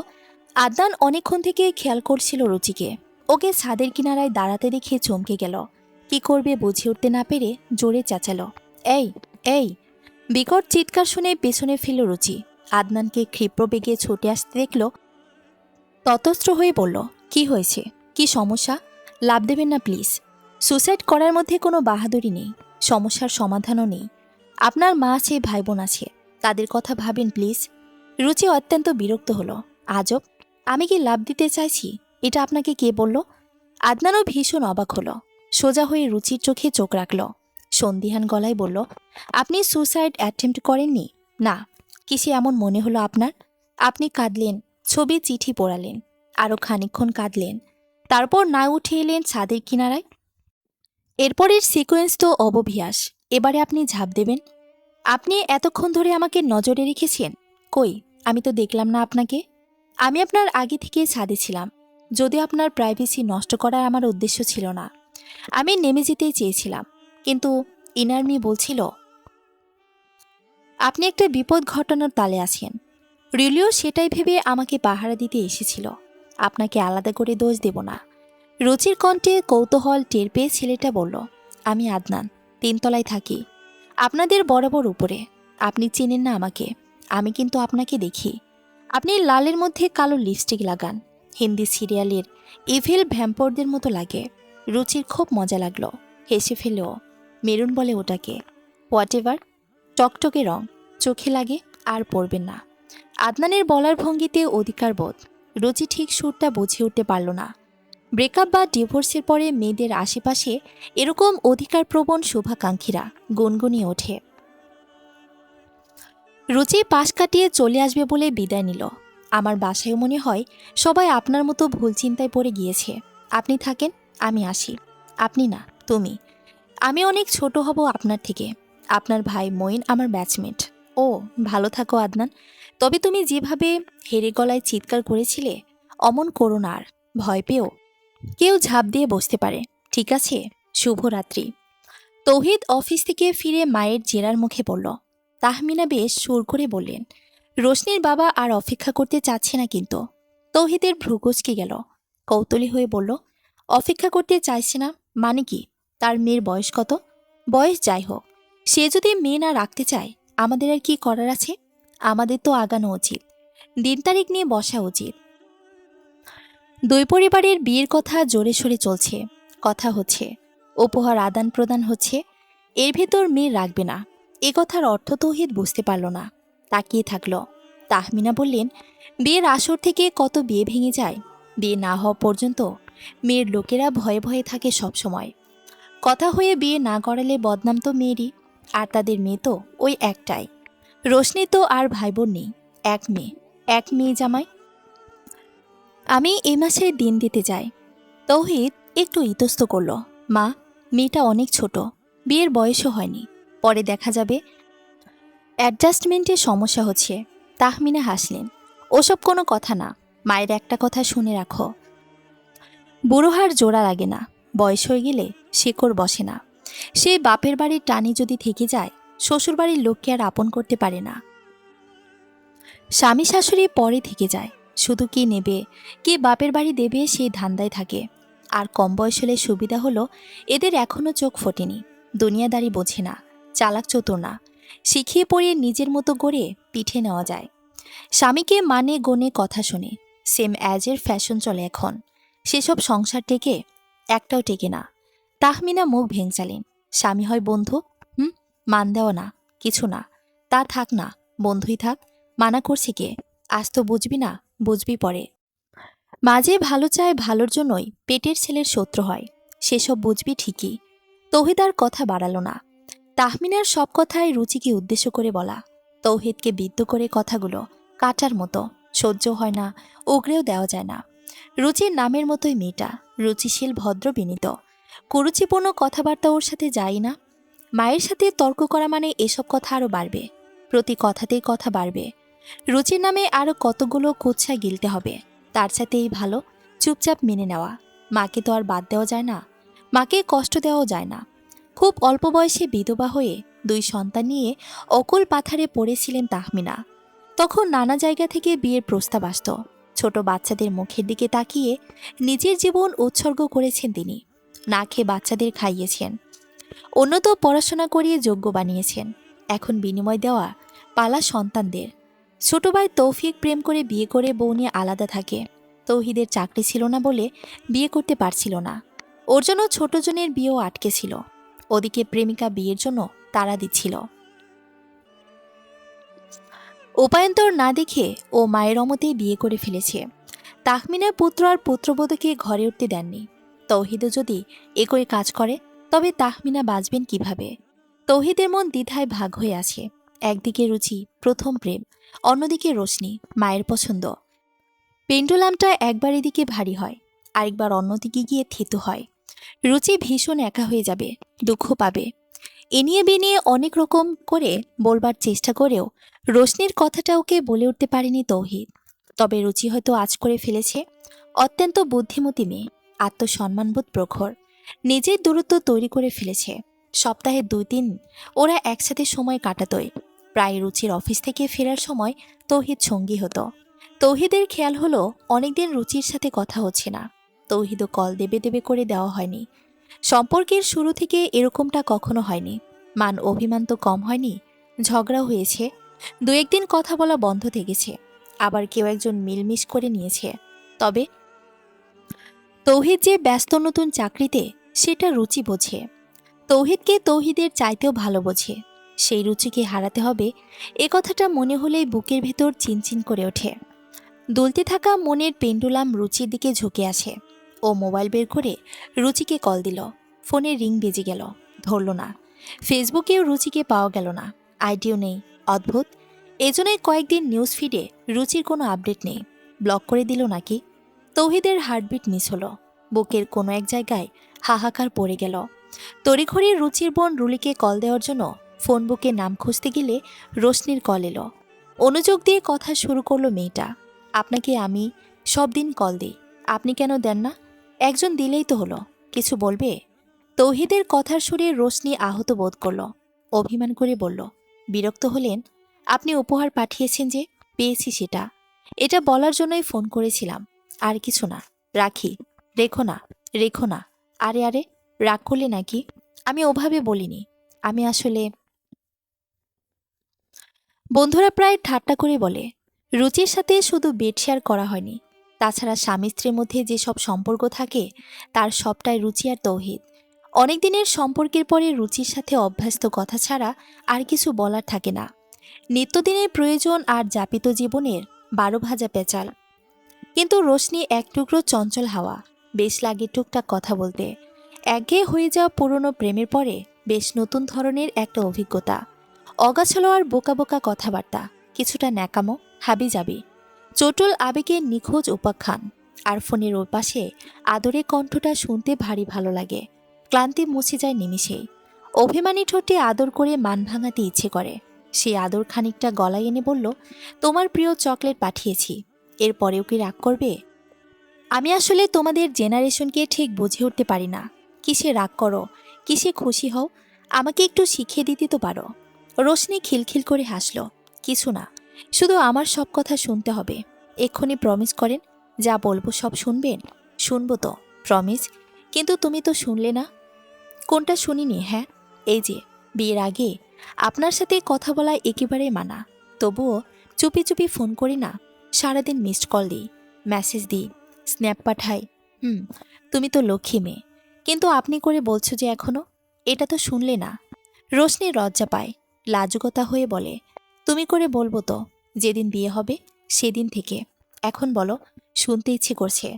আদনান অনেকক্ষণ থেকে খেয়াল করছিল রুচিকে। ওকে ছাদের কিনারায় দাঁড়াতে দেখে চমকে গেল। কি করবে বুঝে উঠতে না পেরে জোরে চেঁচালো, এই এই! বিকট চিৎকার শুনে পেছনে ফেলল রুচি। আদনানকে ক্ষিপ্র বেগে ছুটে আসতে দেখল। ততস্ত্র হয়ে বলল, কি হয়েছে? কি সমস্যা? লাভ দেবেন না প্লিজ। সুসাইড করার মধ্যে কোনো বাহাদুরি নেই, সমস্যার সমাধানও নেই। আপনার মা আছে, ভাই বোন আছে, তাদের কথা ভাবেন প্লিজ। রুচি অত্যন্ত বিরক্ত হলো। আজব, আমি কি লাভ দিতে চাইছি এটা আপনাকে কে বলল? আদনানও ভীষণ অবাক হলো। সোজা হয়ে রুচির চোখে চোখ রাখল। সন্দিহান গলায় বলল, আপনি সুসাইড অ্যাটেম্প্ট করেননি? না। কিসে এমন মনে হলো আপনার? আপনি কাঁদলেন, ছবি চিঠি পড়ালেন, আরও খানিকক্ষণ কাঁদলেন, তারপর না উঠে এলেন ছাদের কিনারায়। এরপরের সিকোয়েন্স তো অবভিয়াস। এবারে আপনি ঝাঁপ দেবেন। আপনি এতক্ষণ ধরে আমাকে নজরে রেখেছেন। কই, আমি তো দেখলাম না আপনাকে। আমি আপনার আগে থেকে ছাদে ছিলাম, যদিও আপনার প্রাইভেসি নষ্ট করার আমার উদ্দেশ্য ছিল না। আমি নেমে যেতেই চেয়েছিলাম, কিন্তু ইনার্মি বলছিল আপনি একটা বিপদ ঘটানোর তালে আছেন। রিলিও সেটাই ভেবে আমাকে পাহারা দিতে এসেছিল। আপনাকে আলাদা করে দোষ দেব না। রুচির কণ্ঠে কৌতূহল টের পেয়ে ছেলেটা বলল, আমি আদনান, 3 তলায় থাকি, আপনাদের বরাবর উপরে। আপনি চেনেন না আমাকে, আমি কিন্তু আপনাকে দেখি। আপনি লালের মধ্যে কালো লিপস্টিক লাগান, হিন্দি সিরিয়ালের ইভিল ভ্যাম্পরদের মতো লাগে। রুচির খুব মজা লাগলো, হেসে ফেলেও। মেরুন বলে ওটাকে, হোয়াট এভার, টকটকে রং, চোখে লাগে, আর পড়বেন না। আদনানের বলার ভঙ্গিতে অধিকার বোধ। রুচি ঠিক সুরটা বুঝে উঠতে পারল না। ব্রেকআপ বা ডিভোর্সের পরে মেয়েদের আশেপাশে এরকম অধিকারপ্রবণ শুভাকাঙ্ক্ষীরা গুনগুনিয়ে ওঠে। রুচি পাশ কাটিয়ে চলে আসবে বলে বিদায় নিল। আমার বাসায় মনে হয় সবাই আপনার মতো ভুল চিন্তায় পড়ে গিয়েছে। আপনি থাকেন, আমি আসি। আপনি না, তুমি। আমি অনেক ছোট হব আপনার থেকে। আপনার ভাই মঈন আমার ব্যাচমেট। ও, ভালো থাকো আদনান। তবে তুমি যেভাবে হেরে গলায় চিৎকার করেছিলে, অমন করো না আর। ভয় পেও, কেউ ঝাঁপ দিয়ে বসতে পারে। ঠিক আছে, শুভরাত্রি। তৌহিদ অফিস থেকে ফিরে মায়ের জেরার মুখে বলল। তাহমিনা বেশ সুর করে বললেন, রোশনির বাবা আর অপেক্ষা করতে চাচ্ছে না কিন্তু। তৌহিদের ভ্রু কুঁচকে গেল। কৌতূহলী হয়ে বলল, অপেক্ষা করতে চাইছে না মানে কি? তার মেয়ের বয়স কত? বয়স যাই হোক, সে যদি মেয়ে না রাখতে চায়, আমাদের আর কি করার আছে? আমাদের তো আগানো উচিত, দিন তারিখ নিয়ে বসা উচিত। দুই পরিবারের বিয়ের কথা জোরে সোরে চলছে, কথা হচ্ছে, উপহার আদান প্রদান হচ্ছে। এর ভেতর মেয়ে রাখবে না, এ কথার অর্থ তৌহিদ বুঝতে পারল না। তাকিয়ে থাকল। তাহমিনা বললেন, বিয়ের আসর থেকে কত বিয়ে ভেঙে যায়। বিয়ে না হওয়া পর্যন্ত মেয়ের লোকেরা ভয়ে ভয়ে থাকে সব সময়। কথা হয়ে বিয়ে না করালে বদনাম তো মেয়েরই। আর তাদের মেয়ে তো ওই একটাই। রোশনি তো আর ভাই বোন নেই, এক মেয়ে, এক মেয়ে জামাই। আমি এই মাসে দিন দিতে যাই। তৌহিদ একটু ইতস্ত করল। মা, মেয়েটা অনেক ছোট, বিয়ের বয়সও হয়নি, পরে দেখা যাবে। অ্যাডজাস্টমেন্টের সমস্যা হচ্ছে। তাহমিনা হাসলেন। ওসব কোনো কথা না, মায়ের একটা কথা শুনে রাখো। বুড়োহার জোড়া লাগে না, বয়স হয়ে গেলে শিকড় বসে না। সে বাপের বাড়ির টানে যদি থেকে যায়, শ্বশুরবাড়ির লোককে আর আপন করতে পারে না। স্বামী শাশুড়ি পরে থেকে যায়, শুধু কি নেবে, কি বাপের বাড়ি দেবে সেই ধান্দায় থাকে। আর কম বয়স হলে সুবিধা হলো এদের এখনও চোখ ফোটেনি, দুনিয়াদারি বোঝে না, চালাক চতুর না, শিখিয়ে পড়িয়ে নিজের মতো গড়ে পিঠে নেওয়া যায়। স্বামীকে মানে গনে কথা শোনে, সেম অ্যাজের ফ্যাশন চলে এখন। সেসব সংসার টেকে? একটাও টেকে না। তাহমিনা মুখ ভেঙচালেন। স্বামী হয় বন্ধু? মান দেওয়া না, কিছু না। তা থাক না, বন্ধুই থাক। মানা করছে কে? আজ তো বুঝবি না, বুঝবি পরে। মাঝে ভালো চায়, ভালোর জন্যই পেটের ছেলের শত্রু হয়, সেসব বুঝবি ঠিকই। তৌহিদ আর কথা বাড়ালো না। তাহমিনার সব কথাই রুচিকে উদ্দেশ্য করে বলা। তৌহিদকে বিদ্ধ করে কথাগুলো কাটার মতো, সহ্য হয় না, উগরেও দেওয়া যায় না। রুচির নামের মতোই মেয়েটা, রুচিশীল, ভদ্র, বিনীত। কুরুচিপূর্ণ কথাবার্তা ওর সাথে যায় না। মায়ের সাথে তর্ক করা মানে এসব কথা আরও বাড়বে, প্রতি কথাতেই কথা বাড়বে। রুচির নামে আরও কতগুলো কুৎসা গিলতে হবে। তার সাথেই ভালো চুপচাপ মেনে নেওয়া। মাকে তো আর বাদ দেওয়া যায় না, মাকে কষ্ট দেওয়াও যায় না। খুব অল্প বয়সে বিধবা হয়ে 2 সন্তান নিয়ে অকুল পাথারে পড়েছিলেন তাহমিনা। তখন নানা জায়গা থেকে বিয়ের প্রস্তাব আসত। ছোট বাচ্চাদের মুখের দিকে তাকিয়ে নিজের জীবন উৎসর্গ করেছেন তিনি। না খেয়ে বাচ্চাদের খাইয়েছেন, উন্নত পড়াশোনা করিয়ে যোগ্য বানিয়েছেন। এখন বিনিময় দেওয়া পালা সন্তানদের। ছোট ভাই তৌফিক প্রেম করে বিয়ে করে বউ নিয়ে আলাদা থাকে। তৌহিদের চাকরি ছিল না বলে বিয়ে করতে পারছিল না। ওর জন্য ছোট জনের বিয়েও আটকে ছিল। ওদিকে প্রেমিকা বিয়ের জন্য তাড়া দিচ্ছিল। উপায়ন্তর না দেখে ও মায়ের অমতেই বিয়ে করে ফেলেছে। তাহমিনার পুত্র আর পুত্রবধূকে ঘরে উঠতে দেননি। তৌহিদও যদি একই কাজ করে তবে তাহমিনা বাঁচবেন কিভাবে? তৌহিদের মন দ্বিধায় ভাগ হয়ে আছে। একদিকে রুচি, প্রথম প্রেম, অন্যদিকে রোশনি, মায়ের পছন্দ। পেন্ডুলামটা একবার এদিকে ভারী হয়, আরেকবার অন্যদিকে গিয়ে থিতু হয়। রুচি ভীষণ একা হয়ে যাবে, দুঃখ পাবে। এ নিয়ে বেনিয়ে অনেক রকম করে বলবার চেষ্টা করেও রোশনির কথাটা ওকে বলে উঠতে পারেনি তৌহিদ। তবে রুচি হয়তো আজ করে ফেলেছে। অত্যন্ত বুদ্ধিমতী মেয়ে, আত্মসম্মানবোধ প্রখর, নিজের দূরত্ব তৈরি করে ফেলেছে। সপ্তাহে 2 দিন ওরা একসাথে সময় কাটাতই। প্রায় রুচির অফিস থেকে ফেরার সময় তৌহিদ সঙ্গী হতো। তৌহিদের খেয়াল হলো অনেকদিন রুচির সাথে কথা হচ্ছে না। তৌহিদও কল দেবে দেবে করে দেওয়া হয়নি। সম্পর্কের শুরু থেকে এরকমটা কখনো হয়নি। মান অভিমান তো কম হয়নি, ঝগড়া হয়েছে, 2-1 দিন কথা বলা বন্ধ থেকেছে, আবার কেউ একজন মিলমিশ করে নিয়েছে। তবে তৌহিদ যে ব্যস্ত নতুন চাকরিতে, সেটা রুচি বোঝে। তৌহিদকে তৌহিদের চাইতেও ভালো বোঝে। সেই রুচিকে হারাতে হবে, এ কথাটা মনে হলেই বুকের ভেতর চিনচিন করে ওঠে। দুলতে থাকা মনের পেন্ডুলাম রুচির দিকে ঝুঁকে আছে। ও মোবাইল বের করে রুচিকে কল দিল। ফোনে রিং বেজে গেল, ধরল না। ফেসবুকেও রুচিকে পাওয়া গেল না, আইডিও নেই। অদ্ভুত। এজন্যই কয়েকদিন নিউজ ফিডে রুচির কোনো আপডেট নেই। ব্লক করে দিল নাকি? তৌহিদের হার্টবিট মিস হলো। বুকের কোনো এক জায়গায় হাহাকার পড়ে গেল। তড়িঘড়ি রুচির বোন রুলিকে কল দেওয়ার জন্য ফোন বুকে নাম খুঁজতে গেলে রোশনির কল এলো। অনুযোগ দিয়ে কথা শুরু করলো মেয়েটা। আপনাকে আমি সব দিন কল দিই, আপনি কেন দেন না? একজন দিলেই তো হলো, কিছু বলবে? তৌহিদের কথার সুরে রোশনি আহত বোধ করল। অভিমান করে বলল, বিরক্ত হলেন? আপনি উপহার পাঠিয়েছেন যে, পেয়েছি সেটা। এটা বলার জন্যই ফোন করেছিলাম, আর কিছু না। রাখি। রেখো না, রেখো না। আরে আরে, রাগ করলে নাকি? আমি ওভাবে বলিনি। আমি আসলে... বন্ধুরা প্রায় ঠাট্টা করে বলে, রুচির সাথে শুধু বেড শেয়ার করা হয়নি, তাছাড়া স্বামী স্ত্রীর মধ্যে যেসব সম্পর্ক থাকে তার সবটাই রুচি আর তৌহিদ। অনেকদিনের সম্পর্কের পরে রুচির সাথে অভ্যস্ত কথা ছাড়া আর কিছু বলার থাকে না। নিত্যদিনের প্রয়োজন আর যাপিত জীবনের 12 ভাজা পেঁচাল। কিন্তু রোশনি এক টুকরো চঞ্চল হাওয়া, বেশ লাগে টুকটাক কথা বলতে। একঘেয়ে হয়ে যাওয়া পুরনো প্রেমের পরে বেশ নতুন ধরনের একটা অভিজ্ঞতা। অগাছালো আর বোকা বোকা কথাবার্তা, কিছুটা ন্যাকামো, হাবিজাবি, চটুল আবেগের নিখোঁজ উপাখ্যান। আর ফোনের ওর পাশে আদরে কণ্ঠটা শুনতে ভারী ভালো লাগে। ক্লান্তি মুছে যায় নিমিষেই। অভিমানী ঠোঁটে আদর করে মান ভাঙাতে ইচ্ছে করে। সেই আদর খানিকটা গলায় এনে বলল, তোমার প্রিয় চকলেট পাঠিয়েছি, এরপরেও কি রাগ করবে? আমি আসলে তোমাদের জেনারেশনকে ঠিক বুঝে উঠতে পারি না। কিসে রাগ করো, কিসে খুশি হও, আমাকে একটু শিখিয়ে দিতে তো পারো। রোশনি খিলখিল করে হাসল। কিছু না, শুধু আমার সব কথা শুনতে হবে। এক্ষুনি প্রমিস করেন, যা বলবো সব শুনবেন? শুনবো তো, প্রমিস। কিন্তু তুমি তো শুনলে না। কোনটা শুনিনি? হ্যাঁ, এই যে বিয়ের আগে আপনার সাথে কথা বলা একেবারেই মানা, তবুও চুপি চুপি ফোন করি না, সারাদিন মিসড কল দিই, মেসেজ দিই, স্ন্যাপ পাঠাই। তুমি তো লক্ষ্মী মেয়ে, কিন্তু আপনি করে বলছো যে এখনো, এটা তো শুনলে না। রোশনি লজ্জা পায়, লাজুকতা হয়ে বলে, তুমি করে বলবো তো, যেদিন বিয়ে হবে সেদিন থেকে। এখন বলো, শুনতে ইচ্ছে করছে।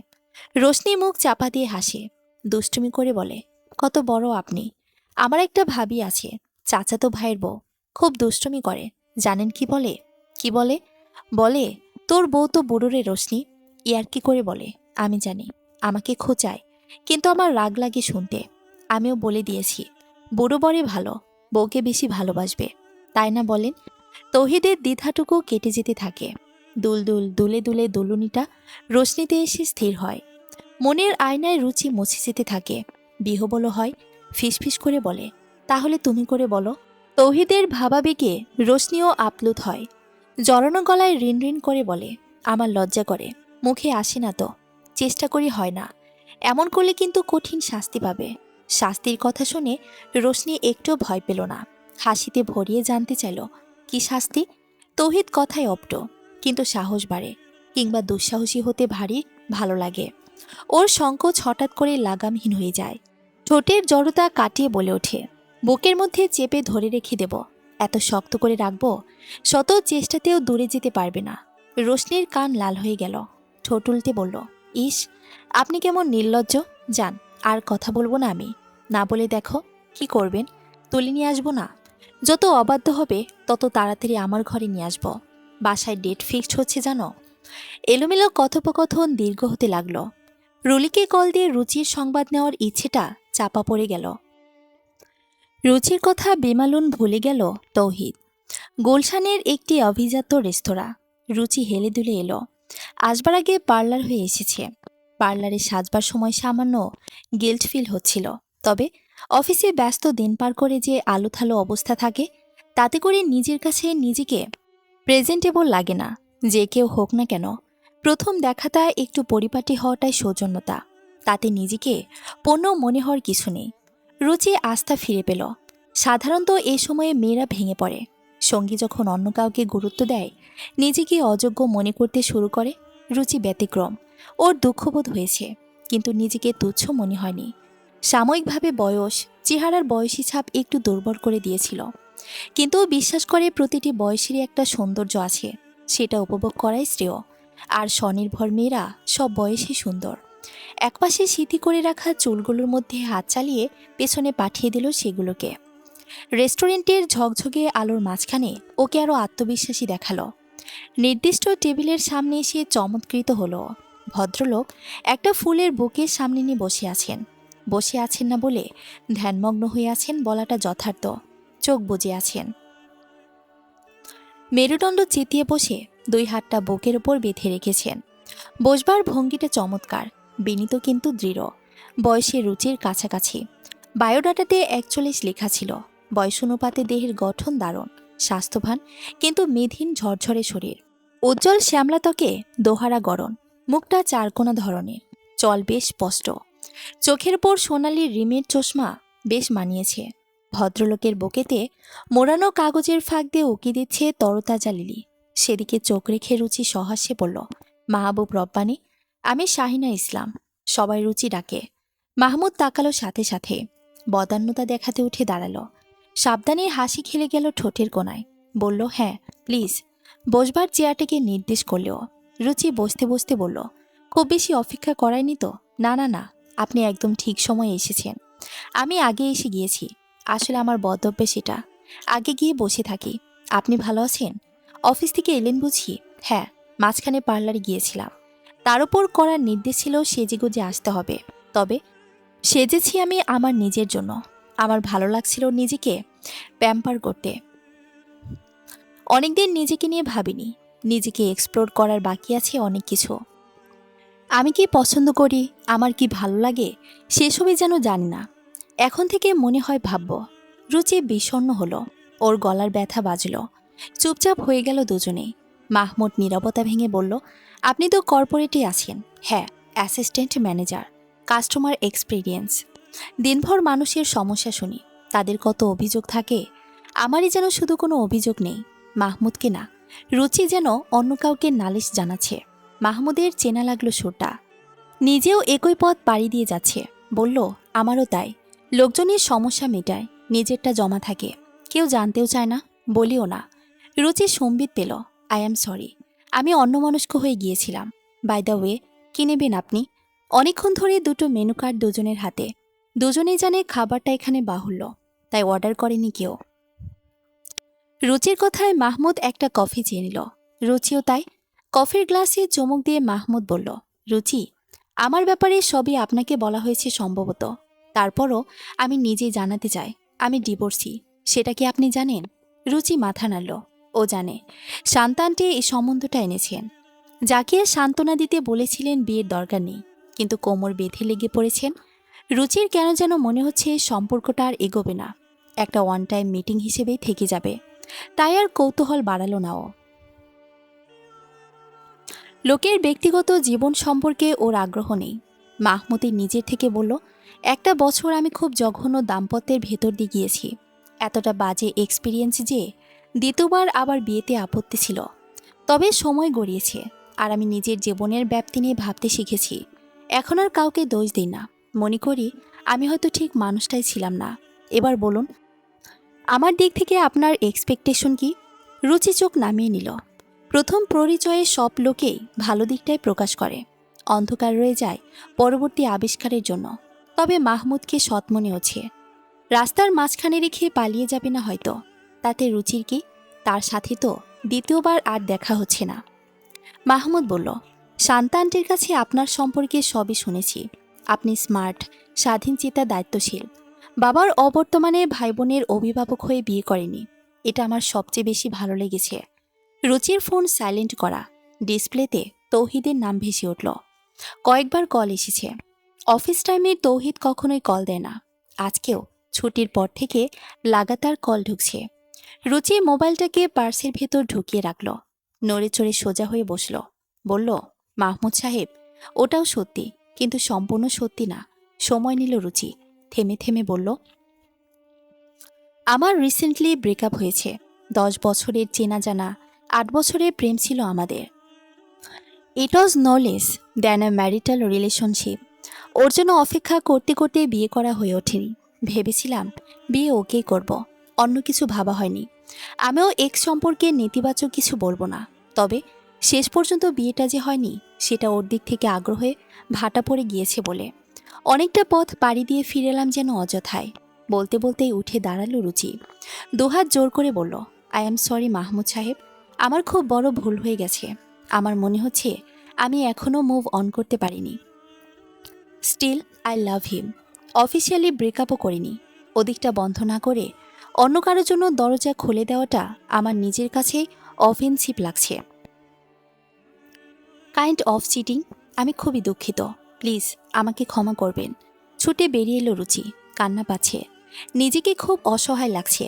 রোশনি মুখ চাপা দিয়ে হাসে, দুষ্টুমি করে বলে, কত বড় আপনি। আমার একটা ভাবি আছে, চাচাতো ভাইয়ের বউ, খুব দুষ্টুমি করে। জানেন কি বলে? কি বলে? বলে, তোর বউ তো বুড়ো রে রোশনি। ইয়ার কি করে বলে, আমি জানি। আমাকে খোঁচায়, কিন্তু আমার রাগ লাগে শুনতে। আমিও বলে দিয়েছি, বুড়ো বরে ভালো, বউকে বেশি ভালোবাসবে, তাই না বলেন? তৌহিদের দ্বিধাটুকু কেটে যেতে থাকে। দুলদুল দুলে দুলে দুলুনিটা রোশনিতে এসে স্থির হয়। মনের আয়নায় রুচি মুছে যেতে থাকে। বিহবল হয়, ফিসফিস করে বলে, তাহলে তুমি করে বলো। তৌহিদের ভাবাবেগে রোশনিও আপ্লুত হয়। জড়ানো গলায় রিন রিন করে বলে, আমার লজ্জা করে, মুখে আসে না তো, চেষ্টা করি হয় না। এমন করলে কিন্তু কঠিন শাস্তি পাবে। শাস্তির কথা শুনে রোশনি একটুও ভয় পেল না, হাসিতে ভরিয়ে জানতে চাইল, কি শাস্তি? তৌহিদ কথায় অপ্ট, কিন্তু সাহস বাড়ে, কিংবা দুঃসাহসী হতে ভারী ভালো লাগে। ওর সংকোচ হঠাৎ করে লাগামহীন হয়ে যায়। ঠোঁটের জড়তা কাটিয়ে বলে ওঠে, বুকের মধ্যে চেপে ধরে রেখে দেব, এত শক্ত করে রাখবো, শত চেষ্টাতেও দূরে যেতে পারবে না। রোশনির কান লাল হয়ে গেল, ঠোঁট উল্টে বলল, ইস, আপনি কেমন নির্লজ্জ। যান, আর কথা বলবো না আমি। না বলে দেখো, কি করবেন? তুলে নিয়ে আসবো না? যত অবাধ্য হবে তত তাড়াতাড়ি আমার ঘরে নিয়ে আসবো। বাসায় ডেট ফিক্সড হচ্ছে জানো। এলোমেলো কথোপকথন দীর্ঘ হতে লাগলো। রুলিকে কল দিয়ে রুচির সংবাদ নেওয়ার ইচ্ছেটা চাপা পড়ে গেল। রুচির কথা বেমালুন ভুলে গেল তৌহিদ। গুলশানের একটি অভিজাত রেস্তোরাঁ। রুচি হেলে দুলে এলো। আসবার আগে পার্লার হয়ে এসেছে। পার্লারে সাজবার সময় সামান্য গিল্ট ফিল হচ্ছিল, তবে অফিসে ব্যস্ত দিন পার করে যে আলোথালো অবস্থা থাকে, তাতে করে নিজের কাছে নিজেকে প্রেজেন্টেবল লাগে না। যে কেউ হোক না কেন, প্রথম দেখাটা একটু পরিপাটি হওয়াটাই সৌজন্যতা, তাতে নিজেকে পণ্য মনে হওয়ার কিছু নেই। রুচি আস্থা ফিরে পেল। সাধারণত এই সময়ে মেয়েরা ভেঙে পড়ে। সঙ্গী যখন অন্য কাউকে গুরুত্ব দেয়, নিজেকে অযোগ্য মনে করতে শুরু করে। রুচি ব্যতিক্রম। ওর দুঃখবোধ হয়েছে, কিন্তু নিজেকে তুচ্ছ মনে হয়নি। সাময়িকভাবে বয়স, চেহারার বয়সী ছাপ একটু দুর্বল করে দিয়েছিল, কিন্তু ও বিশ্বাস করে প্রতিটি বয়সেরই একটা সৌন্দর্য আছে, সেটা উপভোগ করাই শ্রেয়। আর স্বনির্ভর মেয়েরা সব বয়সে সুন্দর। একপাশে স্মৃতি করে রাখা চুলগুলোর মধ্যে হাত চালিয়ে পেছনে পাঠিয়ে দিল সেগুলোকে। রেস্টুরেন্টের ঝকঝকে আলোর মাঝখানে ওকে আরও আত্মবিশ্বাসী দেখালো। নির্দিষ্ট টেবিলের সামনে এসে চমৎকৃত হলো। ভদ্রলোক একটা ফুলের বুকের সামনে নিয়ে বসে আছেন না বলে ধ্যানমগ্ন হয়ে আছেন বলাটা যথার্থ। চোখ বুজে আছেন। মেরুদণ্ড চিতিয়ে বসে দুই হাতটা বুকের ওপর বেঁধে রেখেছেন। বসবার ভঙ্গিটা চমৎকার, বিনীত কিন্তু দৃঢ়, বয়সে রুচির কাছাকাছি। বায়োডাটাতে 41 লেখা ছিল। বয়স অনুপাতে দেহের গঠন দারুণ, স্বাস্থ্যবান, কিন্তু মেধহীন ঝরঝরে শরীর। উজ্জ্বল শ্যামলা ত্বকে দোহারা গড়ন, মুখটা চারকোনা ধরনের, চল বেশ স্পষ্ট। চোখের ওপর সোনালি রিমের চশমা বেশ মানিয়েছে। ভদ্রলোকের বুকেতে মোড়ানো কাগজের ফাঁক দিয়ে উকি দিচ্ছে তরতাজা লিলি। সেদিকে চোখ রেখে রুচি সহাস্যে বলল, মাহবুব রব্বানি, আমি শাহিনা ইসলাম, সবাই রুচি ডাকে। মাহমুদ তাকালো সাথে সাথে, বদান্যতা দেখাতে উঠে দাঁড়ালো। সাবধানে হাসি খেলে গেল ঠোঁটের কোনায়। বলল, হ্যাঁ প্লিজ। বসবার চেয়ারটাকে নির্দেশ করলেও রুচি বসতে বসতে বলল, খুব বেশি অপেক্ষা করায়নি তো? না না না, আপনি একদম ঠিক সময়ে এসেছেন। আমি আগে এসে গিয়েছি, আসলে আমার বদভ্যাস সেটা, আগে গিয়ে বসে থাকি। আপনি ভালো আছেন? অফিস থেকে এলেন বুঝি? হ্যাঁ, মাঝখানে পার্লারে গিয়েছিলাম। তার উপর করার নির্দেশ ছিল সেজেগুজে আসতে হবে, তবে সেজেছি আমি আমার নিজের জন্য। আমার ভালো লাগছিল নিজেকে প্যাম্পার করতে। অনেকদিন নিজেকে নিয়ে ভাবিনি, নিজেকে এক্সপ্লোর করার বাকি আছে অনেক কিছু। আমি কি পছন্দ করি, আমার কি ভালো লাগে, সেসবই যেন জানি না। এখন থেকে মনে হয় ভাবব। রুচি বিষণ্ণ হলো, ওর গলার ব্যথা বাজল। চুপচাপ হয়ে গেল দুজনেই। মাহমুদ নীরবতা ভেঙে বলল, আপনি তো কর্পোরেটে আছেন। হ্যাঁ, অ্যাসিস্ট্যান্ট ম্যানেজার। Customer experience. দিনভর মানুষের সমস্যা শুনি, তাদের কত অভিযোগ থাকে। আমারই যেন শুধু কোনো অভিযোগ নেই। মাহমুদকে না, রুচি যেন অন্য কাউকে নালিশ জানাচ্ছে। মাহমুদের চেনা লাগলো সুরটা। নিজেও একই পথ পাড়ি দিয়ে যাচ্ছে। বলল, আমারও তাই। লোকজনের সমস্যা মেটায়, নিজেরটা জমা থাকে। কেউ জানতেও চায় না, বলিও না। রুচি সম্বিত পেল, আই অ্যাম সরি, আমি অন্যমনস্ক হয়ে গিয়েছিলাম। বাই দ্য ওয়ে, কি নেবেন আপনি? অনেকক্ষণ ধরে দুটো মেনু কার্ড দুজনের হাতে। দুজনেই জানে খাবারটা এখানে বাহুল্য, তাই অর্ডার করেনি কেউ। রুচির কথায় মাহমুদ একটা কফি চেয়ে নিল। রুচিও তাই। কফির গ্লাসে চুমুক দিয়ে মাহমুদ বলল, রুচি, আমার ব্যাপারে সবই আপনাকে বলা হয়েছে সম্ভবত। তারপরও আমি নিজেই জানাতে চাই, আমি ডিভোর্সি। সেটা কি আপনি জানেন? রুচি মাথা নাড়ল। ও জানে। শান্তান্টি এই সম্বন্ধটা এনেছেন। জাকিয়া সান্ত্বনা দিতে বলেছিলেন বিয়ের দরকার নেই, কিন্তু কোমর বেঁধে লেগে পড়েছেন। রুচির কেন যেন মনে হচ্ছে সম্পর্কটা আর এগোবে না, একটা ওয়ান টাইম মিটিং হিসেবেই থেকে যাবে। তাই আর কৌতূহল বাড়ালো না ও। লোকের ব্যক্তিগত জীবন সম্পর্কে ওর আগ্রহ নেই। মাহমুদি নিজের থেকে বলল, একটা বছর আমি খুব জঘন্য দাম্পত্যের ভেতর দিয়ে গিয়েছি। এতটা বাজে এক্সপিরিয়েন্স যে দ্বিতীয়বার আবার বিয়েতে আপত্তি ছিল। তবে সময় গড়িয়েছে, আর আমি নিজের জীবনের ব্যাপ্তি নিয়ে ভাবতে শিখেছি। এখন আর কাউকে দোষ দিই না। মনে করি আমি হয়তো ঠিক মানুষটাই ছিলাম না। এবার বলুন, আমার দিক থেকে আপনার এক্সপেকটেশন কি? রুচি চোখ নামিয়ে নিল। প্রথম পরিচয়ে সব লোকেই ভালো দিকটাই প্রকাশ করে, অন্ধকার রয়ে যায় পরবর্তী আবিষ্কারের জন্য। তবে মাহমুদকে সৎ মনে হচ্ছে। রাস্তার মাঝখানে রেখে পালিয়ে যাবে না হয়তো। তাতে রুচির কি? তার সাথে তো দ্বিতীয়বার আর দেখা হচ্ছে না। মাহমুদ বলল, শান্তা আন্টির কাছে আপনার সম্পর্কে সবই শুনেছি। আপনি স্মার্ট, স্বাধীনচেতা, দায়িত্বশীল। বাবার অবর্তমানে ভাই বোনের অভিভাবক হয়ে বিয়ে করেনি, এটা আমার সবচেয়ে বেশি ভালো লেগেছে। রুচির ফোন সাইলেন্ট করা। ডিসপ্লেতে তৌহিদের নাম ভেসে উঠল। কয়েকবার কল এসেছে। অফিস টাইমে তৌহিদ কখনোই কল দেয় না। আজকেও ছুটির পর থেকে লাগাতার কল ঢুকছে। রুচি মোবাইলটাকে পার্সের ভেতর ঢুকিয়ে রাখল। নড়ে চড়ে সোজা হয়ে বসল। বলল, মাহমুদ সাহেব, ওটাও সত্যি, কিন্তু সম্পূর্ণ সত্যি না। সময় নিল রুচি। থেমে থেমে বলল, আমার রিসেন্টলি ব্রেকআপ হয়েছে। 10 বছরের চেনা জানা, 8 বছরের প্রেম ছিল আমাদের। It was no less than a marital relationship. ওর জন্য অপেক্ষা করতে করতে বিয়ে করা হয়ে ওঠেনি। ভেবেছিলাম বিয়ে ওকেই করব, অন্য কিছু ভাবা হয়নি। আমিও এক্স সম্পর্কে নেতিবাচক কিছু বলবো না। তবে শেষ পর্যন্ত বিয়েটা যে হয়নি, সেটা ওর দিক থেকে আগ্রহে ভাটা পড়ে গিয়েছে বলে। অনেকটা পথ পাড়ি দিয়ে ফিরেলাম যেন অযথায়। বলতে বলতেই উঠে দাঁড়ালো রুচি। দুহাত জোর করে বলল, আই অ্যাম সরি মাহমুদ সাহেব, আমার খুব বড় ভুল হয়ে গেছে। আমার মনে হচ্ছে আমি এখনও মুভ অন করতে পারিনি। Still I love him. Officially ব্রেকআপও করিনি। ওদিকটা বন্ধ না করে অন্য কারোর জন্য দরজা খুলে দেওয়াটা আমার নিজের কাছে অফেন্সিভ লাগছে। Kind of cheating. আমি খুবই দুঃখিত। প্লিজ আমাকে ক্ষমা করবেন। ছুটে বেরিয়ে এলো রুচি। কান্না পাচ্ছে। নিজেকে খুব অসহায় লাগছে।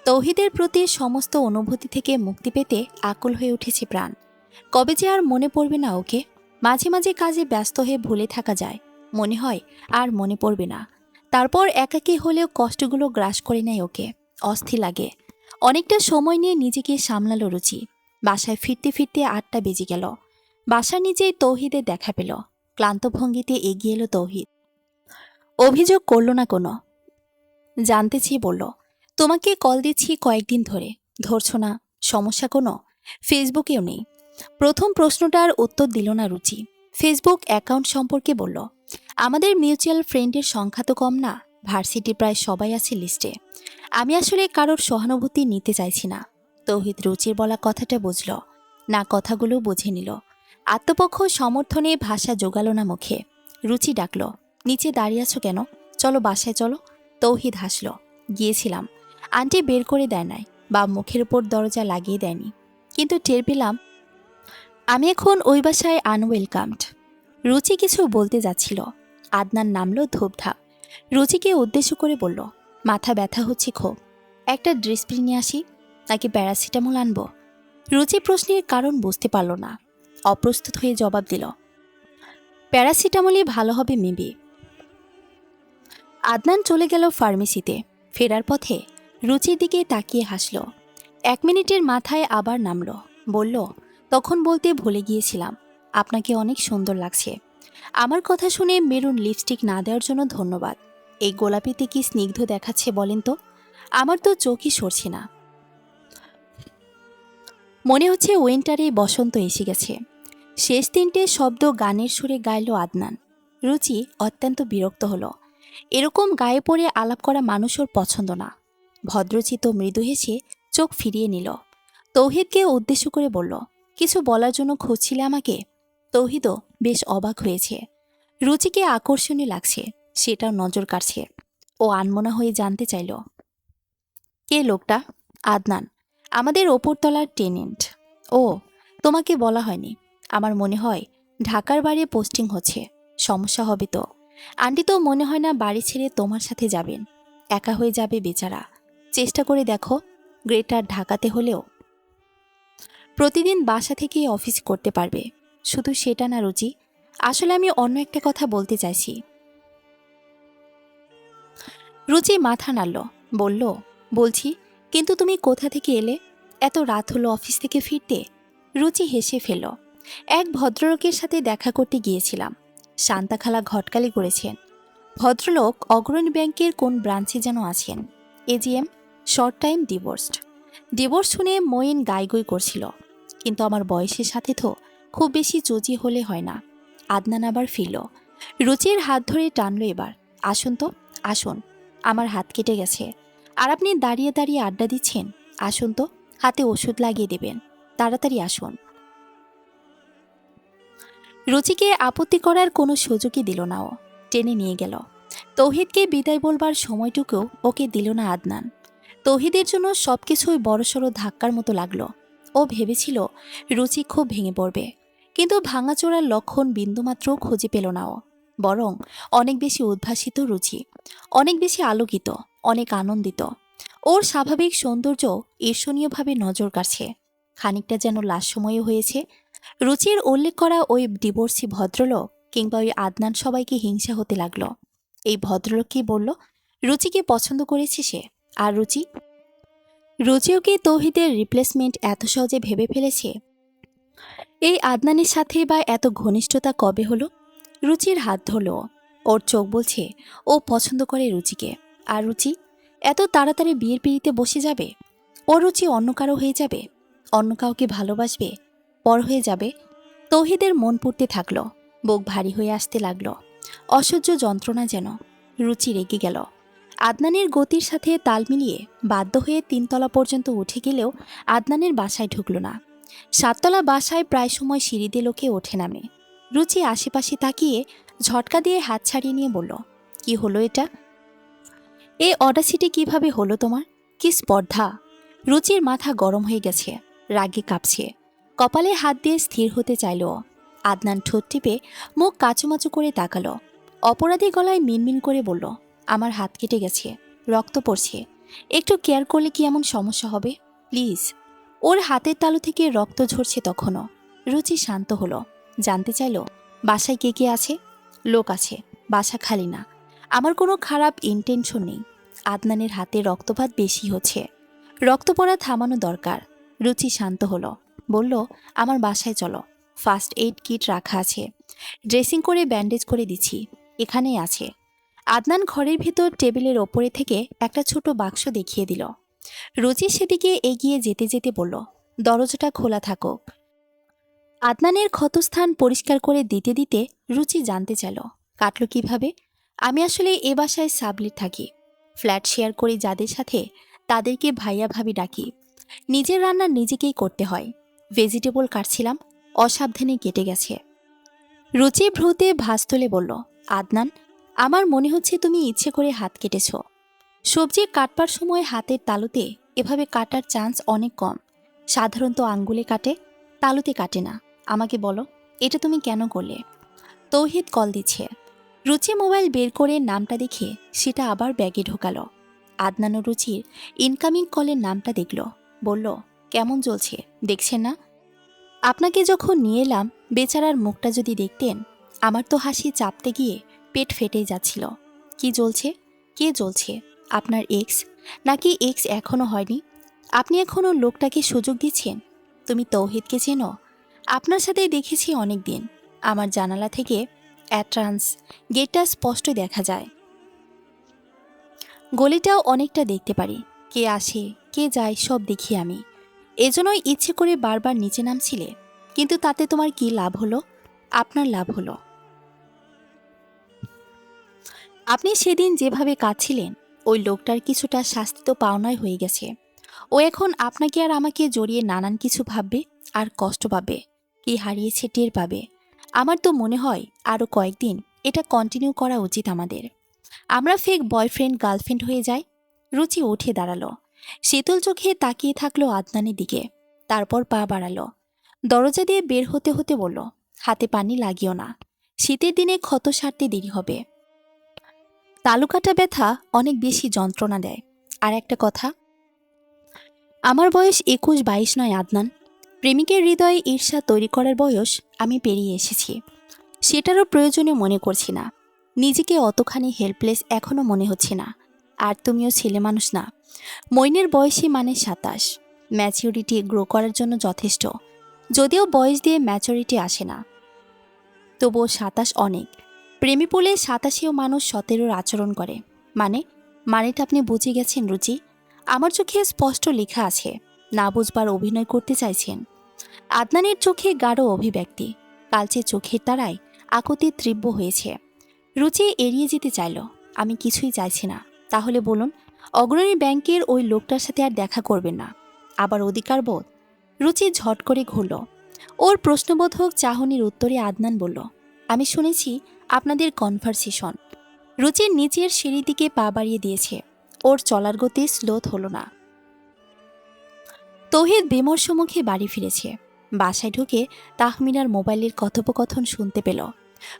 তৌহিদের প্রতি সমস্ত অনুভূতি থেকে মুক্তি পেতে আকুল হয়ে উঠেছে প্রাণ। কবে যে আর মনে পড়বে না ওকে। মাঝে মাঝে কাজে ব্যস্ত হয়ে ভুলে থাকা যায়। মনে হয় আর মনে পড়বে না। তারপর একাকী হলেও কষ্টগুলো গ্রাস করে নেয় ওকে। অস্থির লাগে। অনেকটা সময় নিয়ে নিজেকে সামলালো রুচি। বাসায় ফিরতে ফিরতে 8টা বেজে গেল। বাসার নিচেই তৌহিদের দেখা পেল। ক্লান্ত ভঙ্গিতে এগিয়ে এলো তৌহিদ। অভিযোগ করল না কোনো। জানতে চেয়ে বলল, তোমাকে কল দিচ্ছি কয়েকদিন ধরে, ধরছো না। সমস্যা কোনো? ফেসবুকেও নেই। প্রথম প্রশ্নটার উত্তর দিল না রুচি। ফেসবুক অ্যাকাউন্ট সম্পর্কে বলল, আমাদের মিউচুয়াল ফ্রেন্ডের সংখ্যা তো কম না। ভার্সিটি প্রায় সবাই আছে লিস্টে। আমি আসলে কারোর সহানুভূতি নিতে চাইছি না। তৌহিদ রুচির বলা কথাটা বুঝল না, কথাগুলো বুঝে নিল। আত্মপক্ষ সমর্থনে ভাষা জোগালো না মুখে। রুচি ডাকল, নিচে দাঁড়িয়ে আছো কেন? চলো বাসায় চলো। তৌহিদ হাসল। গিয়েছিলাম, আন্টি বের করে দেয় নাই বা মুখের উপর দরজা লাগিয়ে দেয়নি, কিন্তু টের পেলাম আমি এখন ওই বাসায় আনওয়েলকামড। রুচি কিছু বলতে যাচ্ছিল, আদনান নামলো ধূপধাপ। রুচিকে উদ্দেশ্য করে বলল, মাথা ব্যথা হচ্ছে খুব, একটা ড্রেসপ্রিন নিয়ে আসি নাকি প্যারাসিটামল আনবো? রুচি প্রশ্নের কারণ বুঝতে পারল না। অপ্রস্তুত হয়ে জবাব দিল, প্যারাসিটামলই ভালো হবে মেবি। আদনান চলে গেল ফার্মেসিতে। ফেরার পথে রুচির দিকে তাকিয়ে হাসল। 1 মিনিটের মাথায় আবার নামল। বলল, তখন বলতে ভুলে গিয়েছিলাম, আপনাকে অনেক সুন্দর লাগছে। আমার কথা শুনে মেরুন লিপস্টিক না দেওয়ার জন্য ধন্যবাদ। এই গোলাপিতে কি স্নিগ্ধ দেখাচ্ছে বলেন তো? আমার তো চোখই সরছে না। মনে হচ্ছে উইন্টারে বসন্ত এসে গেছে। শেষ 3টে শব্দ গানের সুরে গাইল আদনান। রুচি অত্যন্ত বিরক্ত হলো। এরকম গায়ে পড়ে আলাপ করা মানুষ ওর পছন্দ না। ভদ্রচিত মৃদু হেসে চোখ ফিরিয়ে নিল। তৌহিদকে উদ্দেশ্য করে বলল, কিছু বলার জন্য খুঁজছিলে আমাকে? তৌহিদও বেশ অবাক হয়েছে। রুচিকে আকর্ষণীয় লাগছে, সেটাও নজর কাড়ছে। ও আনমনা হয়ে জানতে চাইল, কে লোকটা? আদনান, আমাদের ওপরতলার টেনেন্ট। ও, তোমাকে বলা হয়নি। আমার মনে হয় ঢাকার বাড়ি পোস্টিং হচ্ছে, সমস্যা হবে তো। আন্টি তো মনে হয় না বাড়ি ছেড়ে তোমার সাথে যাবেন। একা হয়ে যাবে বেচারা। চেষ্টা করে দেখো, গ্রেটার ঢাকাতে হলেও প্রতিদিন বাসা থেকেই অফিস করতে পারবে। শুধু সেটা না রুচি, আসলে আমি অন্য একটা কথা বলতে চাইছি। রুচি মাথা নাড়ল, বলল, বলছি, কিন্তু তুমি কোথা থেকে এলে? এত রাত হলো অফিস থেকে ফিরতে। রুচি হেসে ফেল। এক ভদ্রলোকের সাথে দেখা করতে গিয়েছিলাম। শান্তা খালা ঘটকালি করেছেন। ভদ্রলোক অগ্রণী ব্যাংকের কোন ব্রাঞ্চে যেন আছেন। AGM, short time divorced. Divorce শুনে মঈন গাইগুই করছিল। কিন্তু আমার বয়সের সাথে তো খুব বেশি চুজি হলে হয় না। আদনান আবার ফিরল। রুচির হাত ধরে টানল এবার। আসুন তো, আসুন। আমার হাত কেটে গেছে, আর আপনি দাঁড়িয়ে দাঁড়িয়ে আড্ডা দিচ্ছেন। আসুন তো, হাতে ওষুধ লাগিয়ে দেবেন। তাড়াতাড়ি আসুন। রুচিকে আপত্তি করার কোনো সুযোগই দিল না ও। টেনে নিয়ে গেল। তৌহিদকে বিদায় বলবার সময়টুকুও ওকে দিল না আদনান। তৌহিদের জন্য সবকিছুই বড়সড় ধাক্কার মতো লাগলো। ও ভেবেছিল রুচি খুব ভেঙে পড়বে, কিন্তু ভাঙাচোরার লক্ষণ বিন্দুমাত্র খুঁজে পেল না ও। বরং অনেক বেশি উদ্ভাসিত রুচি, অনেক বেশি আলোকিত, অনেক আনন্দিত। ওর স্বাভাবিক সৌন্দর্য ঈর্ষণীয়ভাবে নজর কাড়ছে। খানিকটা যেন লাশময় হয়েছে। রুচির উল্লেখ করা ওই ডিভোর্সি ভদ্রলোক কিংবা ওই আদনান সবাইকে হিংসা হতে লাগলো। এই ভদ্রলোক কি বলল? রুচিকে পছন্দ করেছে সে। আর রুচিও কি তৌহিদের রিপ্লেসমেন্ট এত সহজে ভেবে ফেলেছে? এই আদনানের সাথে বা এত ঘনিষ্ঠতা কবে হলো? রুচির হাত ধরল। ওর চোখ বলছে ও পছন্দ করে রুচিকে। আর রুচি এত তাড়াতাড়ি বিয়ের পিড়িতে বসে যাবে? ও রুচি অন্য কারো হয়ে যাবে, অন্য কাউকে ভালোবাসবে, পর হয়ে যাবে। তৌহিদের মন পুড়তে থাকলো, বুক ভারী হয়ে আসতে লাগলো। অসহ্য যন্ত্রণা যেন। রুচি রেগে গেল। আদনানের গতির সাথে তাল মিলিয়ে বাধ্য হয়ে 3তলা পর্যন্ত উঠে গেলেও আদনানের বাসায় ঢুকল না। 7তলা বাসায় প্রায় সময় সিঁড়ি দিয়ে লোকে ওঠে নামে। রুচি আশেপাশে তাকিয়ে ঝটকা দিয়ে হাত ছাড়িয়ে নিয়ে বলল, কি হলো এটা? এ অডাসিটি কিভাবে হলো তোমার? কি স্পর্ধা! রুচির মাথা গরম হয়ে গেছে, রাগে কাঁপছে। কপালে হাত দিয়ে স্থির হতে চাইল। আদনান ঠোঁট টিপে মুখ কাচুমাচু করে তাকালো। অপরাধী গলায় মিনমিন করে বলল, আমার হাত কেটে গেছে, রক্ত পড়ছে। একটু কেয়ার করলে কি এমন সমস্যা হবে? প্লিজ। ওর হাতের তালু থেকে রক্ত ঝরছে তখনও। রুচি শান্ত হলো। জানতে চাইল, বাসায় কে কে আছে? লোক আছে, বাসা খালি না। আমার কোনো খারাপ ইন্টেনশন নেই। আদনানের হাতে রক্তপাত বেশি হচ্ছে, রক্ত পড়া থামানো দরকার। রুচি শান্ত হলো, বলল, আমার বাসায় চলো। ফার্স্ট এইড কিট রাখা আছে, ড্রেসিং করে ব্যান্ডেজ করে দিচ্ছি, এখানেই আছে। আদনান ঘরের ভিতর টেবিলের ওপরে থেকে একটা ছোট বাক্স দেখিয়ে দিল। রুচি সেদিকে এগিয়ে যেতে যেতে বলল, দরজাটা খোলা থাকুক। আদনানের ক্ষতস্থান পরিষ্কার করে দিতে দিতে রুচি জানতে চাইল, কাটল কিভাবে? আমি আসলে এ বাসায় সাবলেট থাকি। ফ্ল্যাট শেয়ার করি যাদের সাথে, তাদেরকে ভাইয়া ভাবি ডাকি। নিজের রান্না নিজেকেই করতে হয়। ভেজিটেবল কাটছিলাম, অসাবধানে কেটে গেছে। রুচি ভ্রুতে ভাঁজ তুলে বলল, আদনান, আমার মনে হচ্ছে তুমি ইচ্ছে করে হাত কেটেছ। সবজি কাটবার সময় হাতের তালুতে এভাবে কাটার চান্স অনেক কম। সাধারণত আঙ্গুলে কাটে, তালুতে কাটে না। আমাকে বলো, এটা তুমি কেন করলে? তৌহিদ কল দিচ্ছে। রুচি মোবাইল বের করে নামটা দেখে সেটা আবার ব্যাগে ঢোকালো। আদনান ও রুচির ইনকামিং কলের নামটা দেখল। বলল, কেমন চলছে দেখছেন না? আপনাকে যখন নিয়ে এলাম, বেচারার মুখটা যদি দেখতেন। আমার তো হাসি চাপতে গিয়ে পেট ফেটে যাচ্ছিল। কি জ্বলছে? কে জ্বলছে? আপনার এক্স? নাকি এক্স এখনো হয়নি? আপনি এখনো লোকটাকে সুযোগ দিচ্ছেন? তুমি তৌহিদকে চেনো? আপনার সাথে দেখেছি অনেক দিন। আমার জানালা থেকে অ্যাট্রান্স গেটটা স্পষ্ট দেখা যায়। গলিটাও অনেকটা দেখতে পারি। কে আসে কে যায় সব দেখি আমি। এজন্যই ইচ্ছে করে বারবার নিচে নামছিলে। কিন্তু তাতে তোমার কি লাভ হলো? আপনার লাভ হলো আপনি সেদিন যেভাবে কাঁদছিলেন, ওই লোকটার কিছুটা শাস্তি তো পাওনাই হয়ে গেছে। ও এখন আপনাকে আর আমাকে জড়িয়ে নানান কিছু ভাববে আর কষ্ট পাবে। কি হারিয়েছে টের পাবে। আমার তো মনে হয় আরও কয়েকদিন এটা কন্টিনিউ করা উচিত আমাদের। আমরা ফেক বয়ফ্রেন্ড গার্লফ্রেন্ড হয়ে যাই। রুচি উঠে দাঁড়ালো। শীতল চোখে তাকিয়ে থাকলো আদনানের দিকে। তারপর পা বাড়ালো। দরজা দিয়ে বের হতে হতে বলল, হাতে পানি লাগিও না। শীতের দিনে ক্ষত সারতে দেরি হবে। তালুকাটা ব্যথা অনেক বেশি যন্ত্রণা দেয়। আর একটা কথা, আমার বয়স 21-22 নয় আদনান। প্রেমিকের হৃদয়ে ঈর্ষা তৈরি করার বয়স আমি পেরিয়ে এসেছি। সেটারও প্রয়োজনে মনে করছি না। নিজেকে অতখানি হেল্পলেস এখনও মনে হচ্ছে না। আর তুমিও ছেলে মানুষ না। মইনের বয়সী মানে 27। ম্যাচিউরিটি গ্রো করার জন্য যথেষ্ট। যদিও বয়স দিয়ে ম্যাচুরিটি আসে না, তবুও 27 অনেক। প্রেমে পড়লে 27এও মানুষ 17-র আচরণ করে। মানেটা আপনি বুঝে গেছেন রুচি? আমার চোখে স্পষ্ট লেখা আছে। না বুঝবার অভিনয় করতে চাইছেন। আদনানের চোখে গাঢ় অভিব্যক্তি। কালচে চোখের তারায় আকুতি তীব্র হয়েছে। রুচি এড়িয়ে যেতে চাইল। আমি কিছুই চাইছি না। তাহলে বলুন, অগ্রণী ব্যাংকের ওই লোকটার সাথে আর দেখা করবেন না? আবার অধিকার বোধ? রুচি ঝট করে ঘুরল। ওর প্রশ্নবোধক চাহনির উত্তরে আদনান বলল, আমি শুনেছি আপনাদের কনভারসেশন। রুচির নিচের সিঁড়ির দিকে পা বাড়িয়ে দিয়েছে। ওর চলার গতি স্লোথ হলো না। তৌহিদ বিমর্ষ মুখে বাড়ি ফিরেছে। বাসায় ঢুকে তাহমিনার মোবাইলের কথোপকথন শুনতে পেল।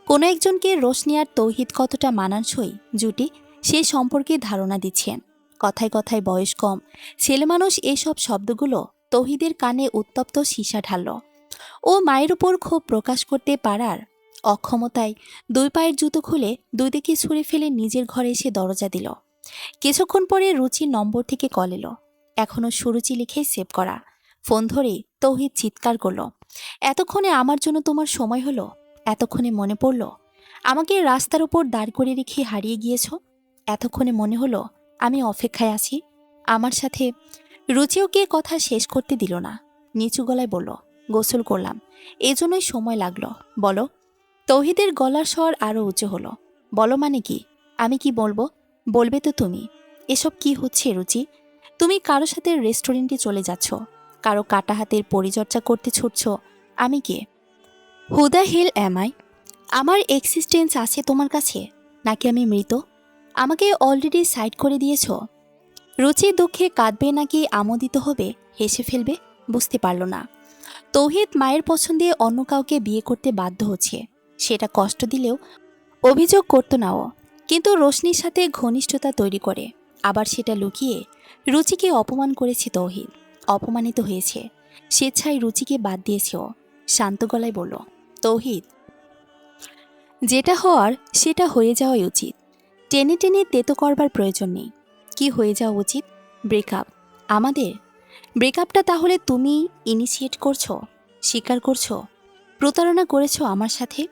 কোনো একজনকে রোশনি আর তৌহিদ কতটা মানানসই জুটি সে সম্পর্কে ধারণা দিচ্ছেন। কথায় কথায় বয়স কম ছেলেমানুষ এসব শব্দগুলো তৌহিদের কানে উত্তপ্ত সীসা ঢালল। ও মায়ের উপর ক্ষোভ প্রকাশ করতে পারার অক্ষমতায় 2 পায়ের জুতো খুলে 2 দিকে ছুঁড়ে ফেলে নিজের ঘরে এসে দরজা দিল। কিছুক্ষণ পরে রুচির নম্বর থেকে কল এলো। এখনও সুরুচি লিখে সেভ করা। ফোন ধরে তৌহিদ চিৎকার করল, এতক্ষণে আমার জন্য তোমার সময় হলো? এতক্ষণে মনে পড়ল আমাকে রাস্তার উপর দাঁড় করে রেখে হারিয়ে গিয়েছ? এতক্ষণে মনে হলো আমি অপেক্ষায় আছি আমার সাথে? রুচিও কে কথা শেষ করতে দিল না। নিচু গলায় বলল, গোসল করলাম, এজন্যই সময় লাগলো। বলো। তৌহিদের গলার স্বর আরও উঁচু হলো। বলো মানে কি? আমি কি বলবো? বলবে তো তুমি। এসব কি হচ্ছে রুচি? তুমি কারো সাথে রেস্টুরেন্টে চলে যাচ্ছ, কারো কাটা হাতের পরিচর্যা করতে ছুটছ। আমি কে? Who the hell am I? আমার এক্সিস্টেন্স আছে তোমার কাছে? নাকি আমি মৃত? আমাকে অলরেডি সাইড করে দিয়েছ। রুচি দুঃখে কাঁদবে নাকি আমোদিত হবে, হেসে ফেলবে, বুঝতে পারল না। তৌহিদ মায়ের পছন্দে অন্য কাউকে বিয়ে করতে বাধ্য হচ্ছে, সেটা কষ্ট দিলেও অভিযোগ করত না ও। কিন্তু রোশনির সাথে ঘনিষ্ঠতা তৈরি করে আবার সেটা লুকিয়ে রুচিকে অপমান করেছে তৌহিদ। অপমানিত হয়েছে, স্বেচ্ছায় রুচিকে বাদ দিয়েছে ও। শান্ত গলায় বলল, তৌহিদ, যেটা হওয়ার সেটা হয়ে যাওয়াই উচিত। টেনে টেনে তেতো করবার প্রয়োজন নেই। কি হয়ে যাওয়া উচিত? ব্রেকআপ। আমাদের ব্রেকআপটা তাহলে তুমি ইনিশিয়েট করছো, স্বীকার করছো, প্রতারণা করেছো আমার সাথে,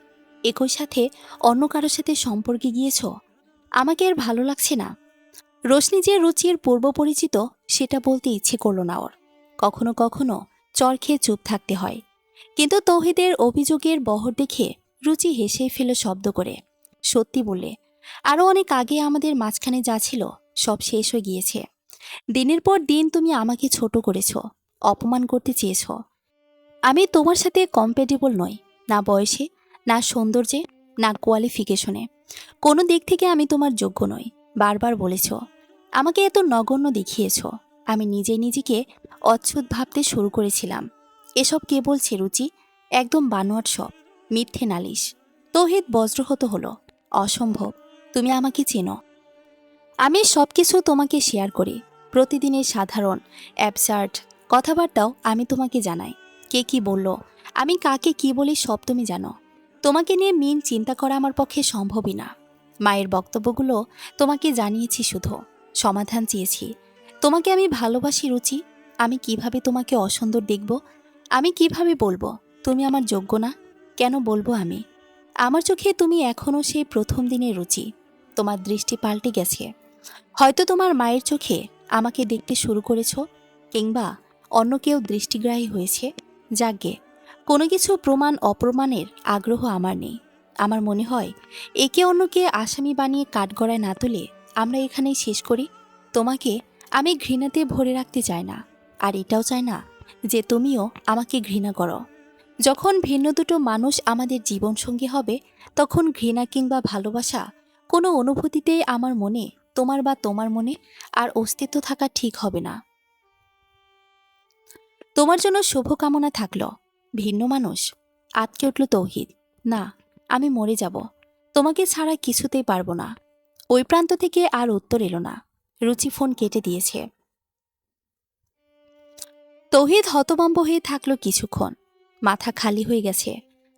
একই সাথে অন্য কারোর সাথে সম্পর্কে গিয়েছো। আমাকে আর ভালো লাগছে না। রোশনি যে রুচির পূর্ব পরিচিত সেটা বলতে ইচ্ছে করল না ওর। কখনো কখনো চর খেয়ে চুপ থাকতে হয়। কিন্তু তৌহিদের অভিযোগের বহর দেখে রুচি হেসে ফেল শব্দ করে। সত্যি বললে, আরও অনেক আগে আমাদের মাঝখানে যা ছিল সব শেষ হয়ে গিয়েছে। দিনের পর দিন তুমি আমাকে ছোট করেছ, অপমান করতে চেয়েছ। আমি তোমার সাথে কম্প্যাটেবল নই, না বয়সে, না সৌন্দর্যে, না কোয়ালিফিকেশনে। কোনো দিক থেকে আমি তোমার যোগ্য নই। বারবার বলেছ, আমাকে এত নগণ্য দেখিয়েছ। আমি নিজেকে অচ্ছুত ভাবতে শুরু করেছিলাম। এসব কে বলছে রুচি? একদম বানোয়াট সব, মিথ্যে নালিশ। তৌহিদ বজ্রহত হলো, অসম্ভব, তুমি আমাকে চেনো। আমি সব কিছু তোমাকে শেয়ার করি। প্রতিদিনের সাধারণ অ্যাবসার্ড কথাবার্তাও আমি তোমাকে জানাই। কে কি বলল, আমি কাকে কি বলি সব তুমি জানো। তোমাকে নিয়ে চিন্তা করা আমার পক্ষে সম্ভবই না। মায়ের বক্তব্যগুলো তোমাকে জানিয়েছি, শুধু সমাধান চেয়েছি। তোমাকে আমি ভালোবাসি রুচি। আমি কিভাবে তোমাকে অসুন্দর দেখব? আমি কিভাবে বলবো তুমি আমার যোগ্য না? কেন বলবো আমি? আমার চোখে তুমি এখনও সেই প্রথম দিনের রুচি। তোমার দৃষ্টি পাল্টে গেছে। হয়তো তোমার মায়ের চোখে আমাকে দেখতে শুরু করেছো, কিংবা অন্য কেউ দৃষ্টিগ্রাহী হয়েছে। যাকগে, কোনো কিছু প্রমাণ অপ্রমাণের আগ্রহ আমার নেই। আমার মনে হয় একে অন্যকে আসামি বানিয়ে কাঠগড়ায় না তুলে আমরা এখানেই শেষ করি। তোমাকে আমি ঘৃণাতে ভরে রাখতে চাই না, আর এটাও চাই না যে তুমিও আমাকে ঘৃণা করো। যখন ভিন্ন দুটো মানুষ আমাদের জীবনসঙ্গী হবে, তখন ঘৃণা কিংবা ভালোবাসা কোনো অনুভূতিতেই আমার মনে, তোমার বা তোমার মনে আর অস্তিত্ব থাকা ঠিক হবে না। তোমার জন্য শুভকামনা থাকলো। ভিন্ন মানুষ। আটকে উঠল তৌহিদ। না, আমি মরে যাব। তোমাকে ছাড়া কিছুতেই পারবো না। ওই প্রান্ত থেকে আর উত্তর এলো না। রুচি ফোন কেটে দিয়েছে। তৌহিদ হতভম্ব হয়ে থাকলো কিছুক্ষণ। মাথা খালি হয়ে গেছে।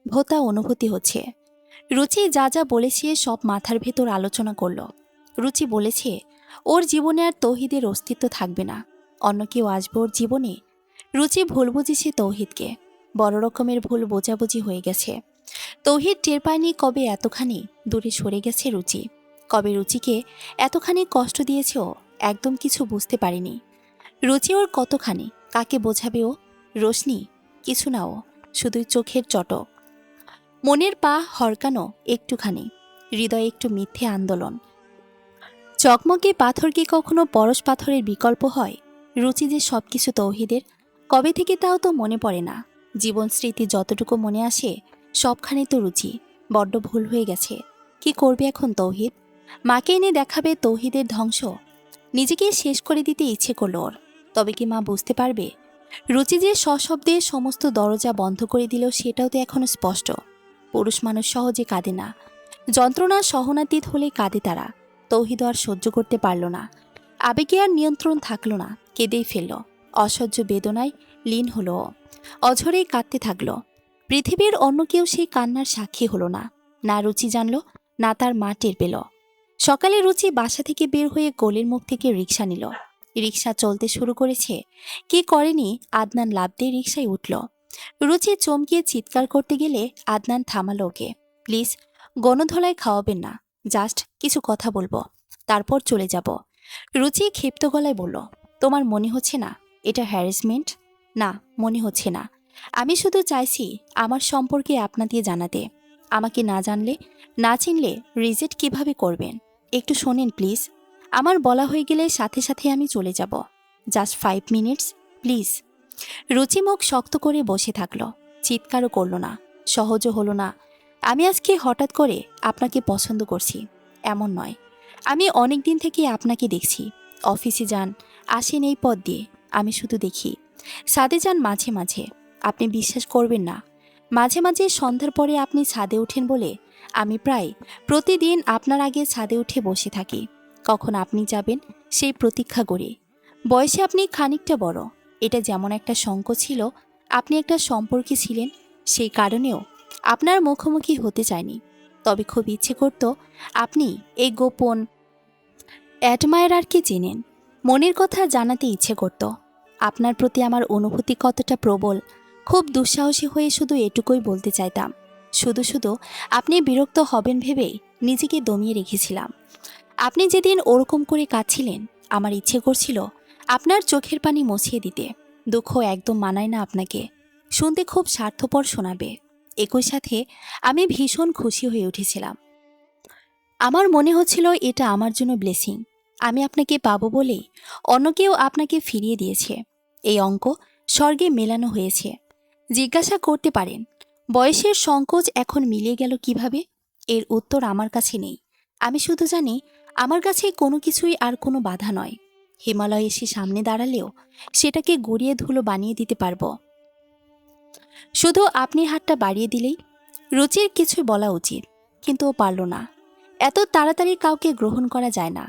ভোতা অনুভূতি হচ্ছে। রুচি যা যা বলেছে সব মাথার ভেতর আলোচনা করল। রুচি বলেছে ওর জীবনে আর তৌহিদের অস্তিত্ব থাকবে না, অন্য কেউ আসবে ওর জীবনে। রুচি ভুল বুঝেছে তৌহিদকে। বড় রকমের ভুল বোঝাবুঝি হয়ে গেছে। তৌহিদ টের পায়নি কবে এতখানি দূরে সরে গেছে রুচি। কবে রুচিকে এতখানি কষ্ট দিয়েছে ও একদম কিছু বুঝতে পারেনি। রুচি ওর কতখানি, কাকে বোঝাবে ও? রোশনি কিছু না, ও শুধুই চোখের চটক। মনের পা হরকানো একটুখানি, হৃদয়ে একটু মিথ্যে আন্দোলন। চকমকে পাথর কি কখনো পরশ পাথরের বিকল্প হয়? রুচি যে সবকিছু তৌহিদের, কবে থেকে তাও তো মনে পড়ে না। জীবন স্মৃতি যতটুকু মনে আসে সবখানে তো রুচি। বড্ড ভুল হয়ে গেছে। কি করবে এখন তৌহিদ? মাকে এনে দেখাবে তৌহিদের ধ্বংস? নিজেকে শেষ করে দিতে ইচ্ছে করল ওর। তবে কি মা বুঝতে পারবে? রুচি যে সশব্দে সমস্ত দরজা বন্ধ করে দিলেও সেটাও তো এখনো স্পষ্ট। পুরুষ মানুষ সহজে কাঁদে না। যন্ত্রণা সহনাতীত হলে কাঁদে তারা। তৌহিদ আর সহ্য করতে পারল না। আবেগে আর নিয়ন্ত্রণ থাকল না, কেঁদেই ফেলল। অসহ্য বেদনায় লীন হলো ও। অঝরেই কাঁদতে থাকল। পৃথিবীর অন্য কেউ সেই কান্নার সাক্ষী হলো না। না রুচি জানল, না তার মা টের পেল। সকালে রুচি বাসা থেকে বের হয়ে গলির মুখ থেকে রিকশা নিল। রিকশা চলতে শুরু করেছে। কি করেনি, আদনান লাফ দিয়ে রিকশায় উঠল। রুচি চমকিয়ে চিৎকার করতে গেলে আদনান থামালো ওকে। প্লিজ, গণধোলায় খাওয়াবেন না, জাস্ট কিছু কথা বলবো, তারপর চলে যাব। রুচি ক্ষিপ্ত গলায় বলল, তোমার মনে হচ্ছে না এটা হ্যারাসমেন্ট? না, মনে হচ্ছে না। আমি শুধু চাইছি আমার সম্পর্কে আপনাদের জানাতে। আমাকে না জানলে, না চিনলে রিজেক্ট কিভাবে করবেন? একটু শোনেন প্লিজ। আমার বলা হয়ে গেলে সাথে সাথে আমি চলে যাব। Just 5 minutes please. রুচি মুখ শক্ত করে বসে থাকল। চিৎকারও করল না, সহজও হলো না। আমি আজকে হঠাৎ করে আপনাকে পছন্দ করছি এমন নয়। আমি অনেক দিন থেকে আপনাকে দেখছি। অফিসে যান, আসেন এই পথ দিয়ে, আমি শুধু দেখি। ছাদে যান মাঝে মাঝে, আপনি বিশ্বাস করবেন না। মাঝে মাঝে সন্ধ্যার পরে আপনি ছাদে ওঠেন বলে আমি প্রায় প্রতিদিন আপনার আগে ছাদে উঠে বসে থাকি। কখন আপনি যাবেন সেই প্রতীক্ষা করি। বয়সে আপনি খানিকটা বড়, এটা যেমন একটা শঙ্ক ছিল আপনি একটা সম্পর্কে ছিলেন, সেই কারণেও আপনার মুখোমুখি হতে চাইনি। তবে খুব ইচ্ছে করত আপনি এই গোপন অ্যাডমায়ারারকে চেনেন। মনের কথা জানাতে ইচ্ছে করত। আপনার প্রতি আমার অনুভূতি কতটা প্রবল, খুব দুঃসাহসী হয়ে শুধু এটুকুই বলতে চাইতাম। শুধু শুধু আপনি বিরক্ত হবেন ভেবেই নিজেকে দমিয়ে রেখেছিলাম। আপনি যেদিন ওরকম করে কাঁদছিলেন, আমার ইচ্ছে করছিল আপনার চোখের পানি মুছিয়ে দিতে। দুঃখ একদম মানায় না আপনাকে, শুনতে খুব স্বার্থপর শোনাবে। একই সাথে আমি ভীষণ খুশি হয়ে উঠেছিলাম। আমার মনে হচ্ছিল এটা আমার জন্য ব্লেসিং। আমি আপনাকে পাবো বলেই অন্য কেউ আপনাকে ফিরিয়ে দিয়েছে। এই অঙ্ক স্বর্গে মেলানো হয়েছে। জিজ্ঞাসা করতে পারেন, বয়সের সংকোচ এখন মিলিয়ে গেল কিভাবে? এর উত্তর আমার কাছে নেই। আমি শুধু জানি আমার কাছে কোনো কিছুই আর কোনো বাধা নয়। হিমালয় এসে সামনে দাঁড়ালেও সেটাকে গড়িয়ে ধুলো বানিয়ে দিতে পারবো। শুধু আপনি হাতটা বাড়িয়ে দিলেই। রুচির কিছুই বলা উচিত, কিন্তু ও পারল না। এত তাড়াতাড়ি কাউকে গ্রহণ করা যায় না।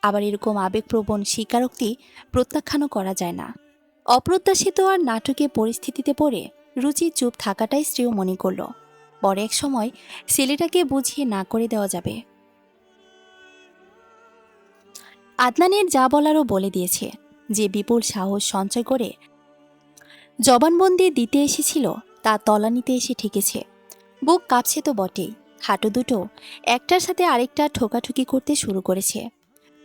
আবার এরকম আবেগপ্রবণ স্বীকারোক্তি প্রত্যাখ্যানও করা যায় না। অপ্রত্যাশিত আর নাটকে পরিস্থিতিতে পড়ে রুচি চুপ থাকাটাই শ্রেয় মনে করল। পরে এক সময় ছেলেটাকে বুঝিয়ে না করে দেওয়া যাবে। আদনানের যা বলারও বলে দিয়েছে, যে বিপুল সাহস সঞ্চয় করে জবানবন্দি দিতে এসেছিল তা তলানিতে এসে ঠেকেছে। বুক কাঁপছে তো বটেই, হাঁটু দুটো একটার সাথে আরেকটা ঠোকাঠুকি করতে শুরু করেছে।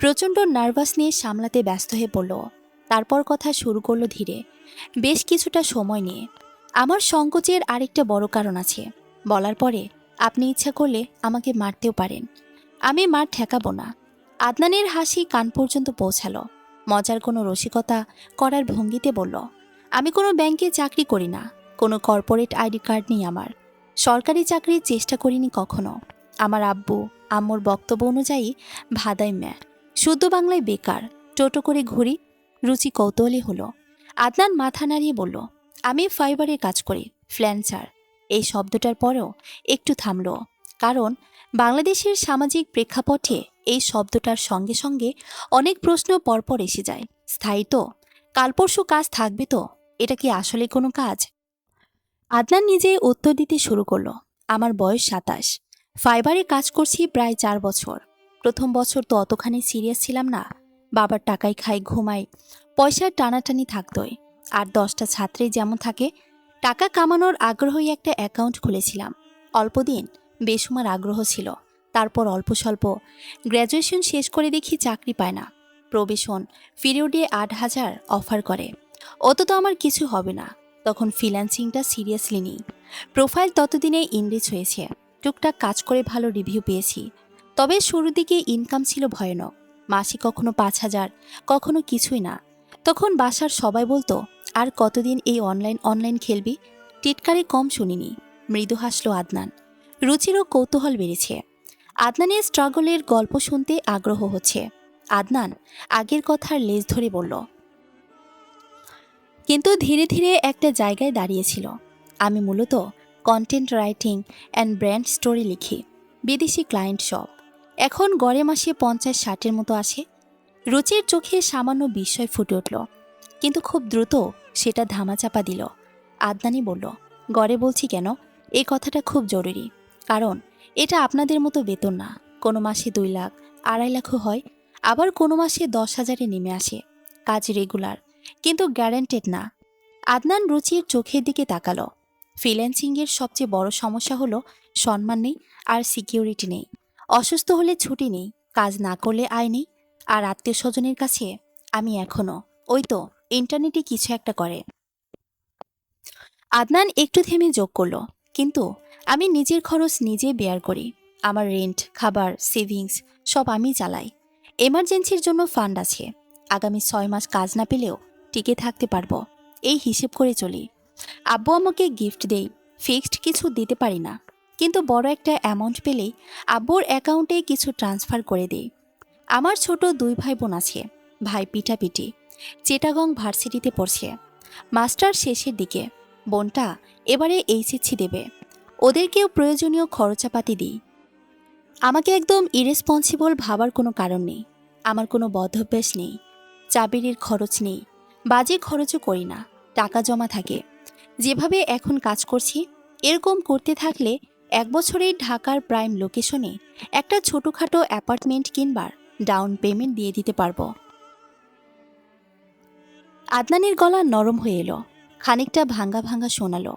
প্রচণ্ড নার্ভাস নিয়ে সামলাতে ব্যস্ত হয়ে পড়ল। তারপর কথা শুরু করলো ধীরে, বেশ কিছুটা সময় নিয়ে। আমার সংকোচের আরেকটা বড় কারণ আছে। বলার পরে আপনি ইচ্ছা করলে আমাকে মারতেও পারেন, আমি মার ঠেকাবো না। আদনানের হাসি কান পর্যন্ত পৌঁছালো। মজার কোনো রসিকতা করার ভঙ্গিতে বলল, আমি কোনো ব্যাংকে চাকরি করি না, কোনো কর্পোরেট আইডি কার্ড নেই আমার, সরকারি চাকরির চেষ্টা করিনি কখনো। আমার আব্বু আম্মুর বক্তব্য অনুযায়ী ভাদাই ম্যা, শুদ্ধ বাংলায় বেকার, টোটো করে ঘুরি। রুচি কৌতূহলী হলো। আদনান মাথা নাড়িয়ে বলল, আমি ফাইবারে কাজ করি, ফ্ল্যান্সার। এই শব্দটার পরেও একটু থামল, কারণ বাংলাদেশের সামাজিক প্রেক্ষাপটে এই শব্দটার সঙ্গে সঙ্গে অনেক প্রশ্ন পরপর এসে যায়। স্থায়ী তো? কাল পরশু কাজ থাকবে তো? এটা কি আসলে কোনো কাজ? আদনান নিজে উত্তর দিতে শুরু করলো, আমার বয়স 27, ফাইবারে কাজ করছি প্রায় 4 বছর। প্রথম বছর তো অতখানি সিরিয়াস ছিলাম না, বাবার টাকায় খাই ঘুমাই, পয়সার টানাটানি থাকতোই। আর 10টা ছাত্রী যেমন থাকে। টাকা কামানোর আগ্রহই একটা অ্যাকাউন্ট খুলেছিলাম। অল্পদিন বেসুমার আগ্রহ ছিল, তারপর অল্প স্বল্প। গ্র্যাজুয়েশন শেষ করে দেখি চাকরি পায় না। প্রবেশন পিরিয়ডে 8,000 অফার করে। অত তো আমার কিছু হবে না, তখন ফ্রিল্যান্সিংটা সিরিয়াসলি নিই। প্রোফাইল ততদিনে ইনরিচ হয়েছে, টুকটাক কাজ করে ভালো রিভিউ পেয়েছি। তবে শুরুর দিকে ইনকাম ছিল ভয়ানক, মাসে কখনো 5,000, কখনো কিছুই না। তখন বাসার সবাই বলতো, আর কতদিন এই অনলাইন খেলবি? টিটকারি কম শুনিনি। মৃদু হাসল আদনান। রুচিরও কৌতূহল বেড়েছে। আদনানের স্ট্রাগলের গল্প শুনতে আগ্রহ হচ্ছে। আদনান আগের কথার লেজ ধরে বলল, কিন্তু ধীরে ধীরে একটা জায়গায় দাঁড়িয়েছিল। আমি মূলত content writing and brand story লিখি, বিদেশি ক্লায়েন্ট সব। এখন গড়ে মাসে 50-60-এর মতো আসে। রুচির চোখে সামান্য বিস্ময় ফুটে উঠল, কিন্তু খুব দ্রুত সেটা ধামাচাপা দিল। আদনানি বলল, গড়ে বলছি কেন, এই কথাটা খুব জরুরি। কারণ এটা আপনাদের মতো বেতন না। কোনো মাসে 2 লাখ, 2.5 লাখও হয়, আবার কোনো মাসে 10,000-এ নেমে আসে। কাজ রেগুলার, কিন্তু গ্যারান্টেড না। আদনান রুচির চোখের দিকে তাকালো। ফ্রিল্যান্সিংয়ের সবচেয়ে বড় সমস্যা হলো সম্মান নেই আর সিকিউরিটি নেই। অসুস্থ হলে ছুটি নেই, কাজ না করলে আয় নেই। আর আত্মীয় স্বজনের কাছে আমি এখনো ওই তো ইন্টারনেটে কিছু একটা করে। আদনান একটু থেমে যোগ করলো, কিন্তু আমি নিজের খরচ নিজে বেয়ার করি। আমার রেন্ট, খাবার, সেভিংস সব আমি চালাই। এমার্জেন্সির জন্য ফান্ড আছে। আগামী 6 মাস কাজ না পেলেও টিকে থাকতে পারবো, এই হিসেব করে চলি। আব্বু আমাকে গিফট দেই, ফিক্সড কিছু দিতে পারি না, কিন্তু বড় একটা অ্যামাউন্ট পেলেই আব্বুর অ্যাকাউন্টে কিছু ট্রান্সফার করে দিই। আমার ছোট 2 ভাই বোন আছে। ভাই পিটাপিটি, চিটাগং ভার্সিটিতে পড়ছে, মাস্টার শেষের দিকে। বোনটা এবারে এইচএসসি দেবে। ওদেরকেও প্রয়োজনীয় খরচাপাতি দিই। আমাকে একদম ইরেসপন্সিবল ভাবার কোনো কারণ নেই। আমার কোনো বদভ্যাস নেই, চাবিরির খরচ নেই, বাজে খরচও করি না, টাকা জমা থাকে। যেভাবে এখন কাজ করছি এরকম করতে থাকলে 1 বছরেই ঢাকার প্রাইম লোকেশনে একটা ছোটোখাটো অ্যাপার্টমেন্ট কিনবার ডাউন পেমেন্ট দিয়ে দিতে পারবো। আদনানের গলা নরম হয়ে এলো, খানিকটা ভাঙ্গা ভাঙ্গা শোনালো।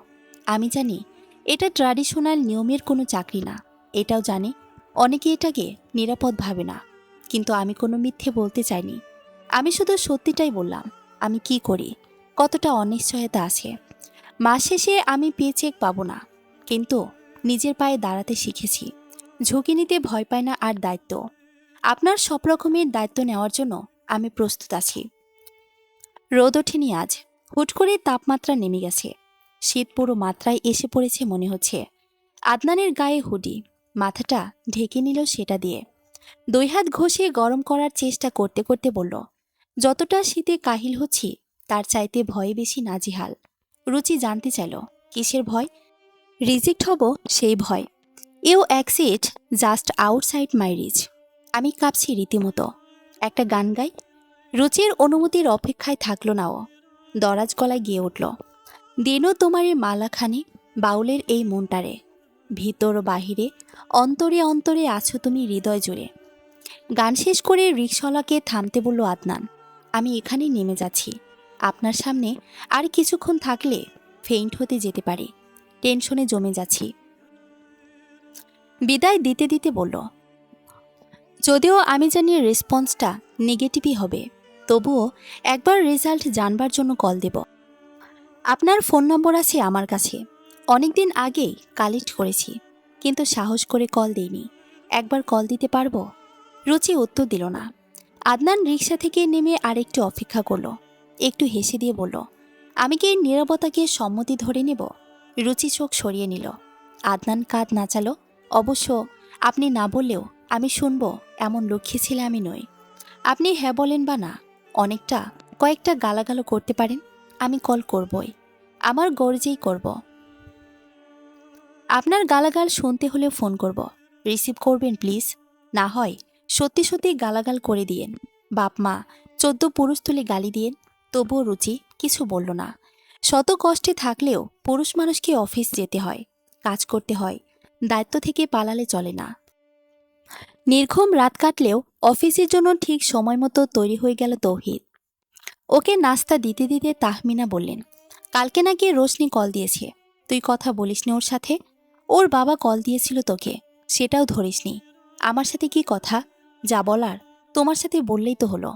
আমি জানি এটা ট্র্যাডিশনাল নিয়মের কোনো চাকরি না, এটাও জানি অনেকে এটাকে নিরাপদ ভাবে না। কিন্তু আমি কোনো মিথ্যে বলতে চাইনি। আমি শুধু সত্যিটাই বললাম। আমি কি করি, কতটা অনিশ্চয়তা আছে। মাস শেষে আমি পেচেক পাবো না, কিন্তু নিজের পায়ে দাঁড়াতে শিখেছি। ঝুঁকি নিতে ভয় পাই না। আর দায়িত্ব, আপনার সব রকমের দায়িত্ব নেওয়ার জন্য আমি প্রস্তুত আছি। রোদ ওঠেনি আজ, হুট করে তাপমাত্রা নেমে গেছে। শীত পুরো মাত্রায় এসে পড়েছে মনে হচ্ছে। আদনানের গায়ে হুডি, মাথাটা ঢেকে নিল সেটা দিয়ে। 2 হাত ঘষে গরম করার চেষ্টা করতে করতে বলল, যতটা শীতে কাহিল হচ্ছি তার চাইতে ভয়ে বেশি নাজিহাল। রুচি জানতে চাইল, কিসের ভয়? রিজেক্ট হব সেই ভয়। You exist just outside my reach. আমি কাঁপছি রীতিমতো। একটা গান গাই? রুচির অনুমতির অপেক্ষায় থাকল না ও। দরাজ গলায় গিয়ে উঠল, দেনো তোমারে মালাখানি, বাউলের এই মনটারে, ভিতর বাহিরে অন্তরে অন্তরে আছো তুমি হৃদয় জুড়ে। গান শেষ করে রিকশাওয়ালাকে থামতে বলল আদনান। আমি এখানেই নেমে যাচ্ছি। আপনার সামনে আর কিছুক্ষণ থাকলে ফেইন্ট হতে যেতে পারি। টেনশনে জমে যাচ্ছি। বিদায় দিতে দিতে বলল, যদিও আমি জানি রেসপন্সটা নেগেটিভই হবে, তবুও একবার রেজাল্ট জানবার জন্য কল দেব। আপনার ফোন নম্বর আছে আমার কাছে, অনেকদিন আগেই কালেক্ট করেছি, কিন্তু সাহস করে কল দেইনি। একবার কল দিতে পারবো? রুচি উত্তর দিল না। আদনান রিকশা থেকে নেমে আরেকটু অপেক্ষা করল, একটু হেসে দিয়ে বলল, আমি কি এই নীরবতাকে সম্মতি ধরে নেব? রুচি চোখ সরিয়ে নিল। আদনান কাঁধ নাচালো। অবশ্য আপনি না বললেও আমি শুনব এমন লক্ষ্মী ছেলে আমি নই। আপনি হ্যাঁ বলেন বা না, কয়েকটা গালাগালো করতে পারেন, আমি কল করবই, আমার গর্জেই করব। আপনার গালাগাল শুনতে হলেও ফোন করব, রিসিভ করবেন প্লিজ। না হয় সত্যি সত্যি গালাগাল করে দিয়েন। বাপ মা 14 পুরুষ তুলে গালি দিয়েন। তবুও রুচি কিছু বলল না। শত কষ্টে থাকলেও পুরুষ মানুষকে অফিস যেতে হয়, কাজ করতে হয়, দায়িত্ব থেকে পালালে চলে না। নির্ঘুম রাত কাটলেও অফিসের জন্য ঠিক সময় মতো তৈরি হয়ে গেল তৌহিদ। ওকে নাস্তা দিতে দিতে তাহমিনা বললেন, কালকে নাকি রোশনি কল দিয়েছে, তুই কথা বলিসনি ওর সাথে? ওর বাবা কল দিয়েছিল তোকে, সেটাও ধরিসনি। আমার সাথে কি কথা? যা বলার তোমার সাথে বললেই তো হলো।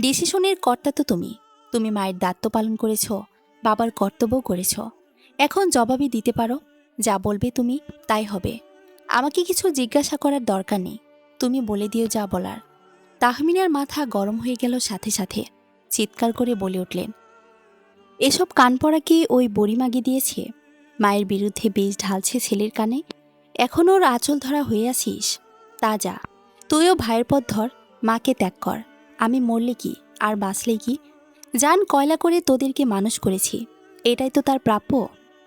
ডিসিশনের কর্তা তো তুমি। তুমি মায়ের দায়িত্ব পালন করেছ, বাবার কর্তব্য করেছ। এখন জবাবই দিতে পারো। যা বলবে তুমি তাই হবে। আমাকে কিছু জিজ্ঞাসা করার দরকার নেই, তুমি বলে দিও যা বলার। তাহমিনার মাথা গরম হয়ে গেল সাথে সাথে। চিৎকার করে বলে উঠলেন, এসব কান পড়া কি ওই বড়িমাগি দিয়েছে? মায়ের বিরুদ্ধে বিষ ঢালছে ছেলের কানে। এখন ওর আঁচল ধরা হয়ে আছিস? তা যা, তুইও ভাইয়ের পথ ধর, মাকে ত্যাগ কর। আমি মরলে কি আর বাঁচলে কি? জান কয়লা করে তোদেরকে মানুষ করেছি, এটাই তো তার প্রাপ্য।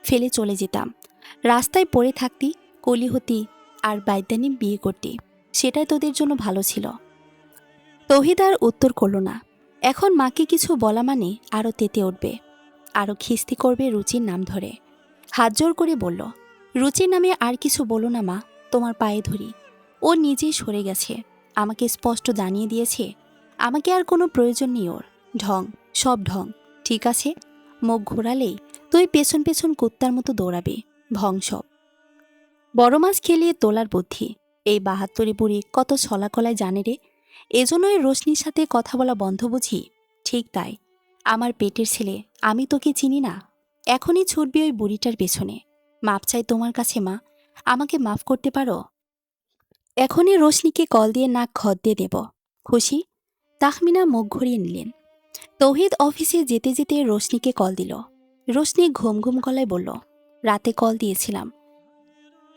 ফেলে চলে যেতাম, রাস্তায় পড়ে থাকতি, কলি হতি, আর বাইদানি বিয়ে করতি, সেটাই তোদের জন্য ভালো ছিল। তৌহিদ আর উত্তর করল না। এখন মাকে কিছু বলা মানে আরও তেতে উঠবে, আরও খিস্তি করবে রুচির নাম ধরে। হাত জোর করে বলল, রুচির নামে আর কিছু বলো না মা, তোমার পায়ে ধরি। ও নিজেই সরে গেছে, আমাকে স্পষ্ট জানিয়ে দিয়েছে আমাকে আর কোনো প্রয়োজন নেই ওর। ঢং, সব ঢং। ঠিক আছে, মুখ ঘোরালেই তুই পেছন পেছন কুত্তার মতো দৌড়াবে। ভং সব। বড় মাছ খেলিয়ে তোলার বুদ্ধি, এই 72 বুড়ি কত ছলাকলায় জানে রে। এজন্যই রোশনির সাথে কথা বলা বন্ধ বুঝি? ঠিক তাই, আমার পেটের ছেলে, আমি তোকে চিনি না? এখনই ছুটবি ওই বুড়িটার পেছনে। মাপ চাই তোমার কাছে মা, আমাকে মাফ করতে পারো? এখনই রোশনিকে কল দিয়ে নাক খত দিয়ে দেব। খুশি? তাহমিনা মুখ ঘুরিয়ে নিলেন। তৌহিদ অফিসে যেতে যেতে রোশনিকে কল দিল। রোশনি ঘুম ঘুম গলায় বলল, রাতে কল দিয়েছিলাম,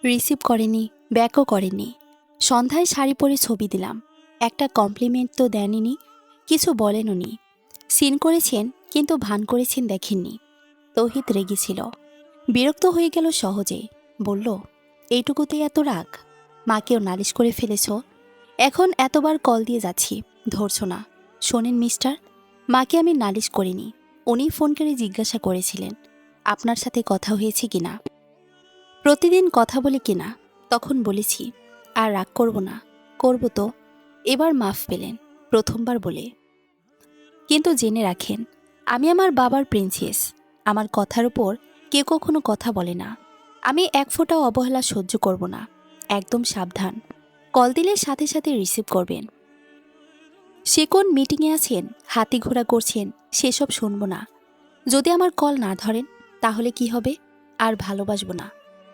রিসিভ করেনি, ব্যাকও করেনি। সন্ধ্যায় শাড়ি পরে ছবি দিলাম, একটা কমপ্লিমেন্ট তো দেননি, কিছু বলেননি। সিন করেছেন কিন্তু ভান করেছেন দেখেননি। তৌহিদ রেগেছিল, বিরক্ত হয়ে গেল সহজে। বলল, এইটুকুতেই এত রাগ? মাকেও নালিশ করে ফেলেছ। এখন এতবার কল দিয়ে যাচ্ছি, ধরছ না। শোনেন মিস্টার, মাকে আমি নালিশ করিনি, উনি ফোন করে জিজ্ঞাসা করেছিলেন আপনার সাথে কথা হয়েছে কিনা, প্রতিদিন কথা বলে কিনা। তখন বলেছি আর রাগ করব না। করব তো। এবার মাফ পেলেন, প্রথমবার বলে। কিন্তু জেনে রাখেন, আমি আমার বাবার প্রিন্সেস, আমার কথার উপর কেউ কখনো কথা বলে না। আমি এক ফোঁটাও অবহেলা সহ্য করব না। একদম সাবধান, কল দিলে সাথে সাথে রিসিভ করবেন। সে কোন মিটিংয়ে আছেন, হাতি ঘোড়া করছেন, সেসব শুনব না। যদি আমার কল না ধরেন তাহলে কি হবে? আর ভালোবাসব না।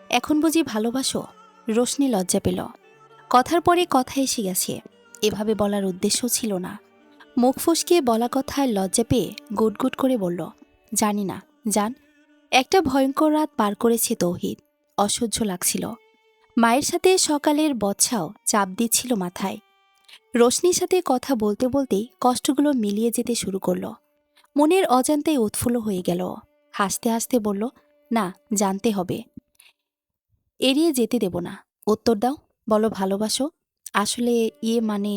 এখন বুঝি ভালোবাসো? রোশনি লজ্জা পেল। কথার পরে কথা এসে গেছে, এভাবে বলার উদ্দেশ্য ছিল না। মুখ ফসকে বলা কথায় লজ্জা পেয়ে গুটগুট করে বলল, জানি না জান। একটা ভয়ঙ্কর রাত পার করেছে তৌহিদ, অসহ্য লাগছিল। মায়ের সাথে সকালের বচ্ছাও চাপ দিচ্ছিল মাথায়। রোশনির সাথে কথা বলতে বলতেই কষ্টগুলো মিলিয়ে যেতে শুরু করলো। মনের অজান্তেই উৎফুল্ল হয়ে গেল। হাসতে হাসতে বলল, না, জানতে হবে, এড়িয়ে যেতে দেব না। উত্তর দাও, বলো ভালোবাসো। আসলে মানে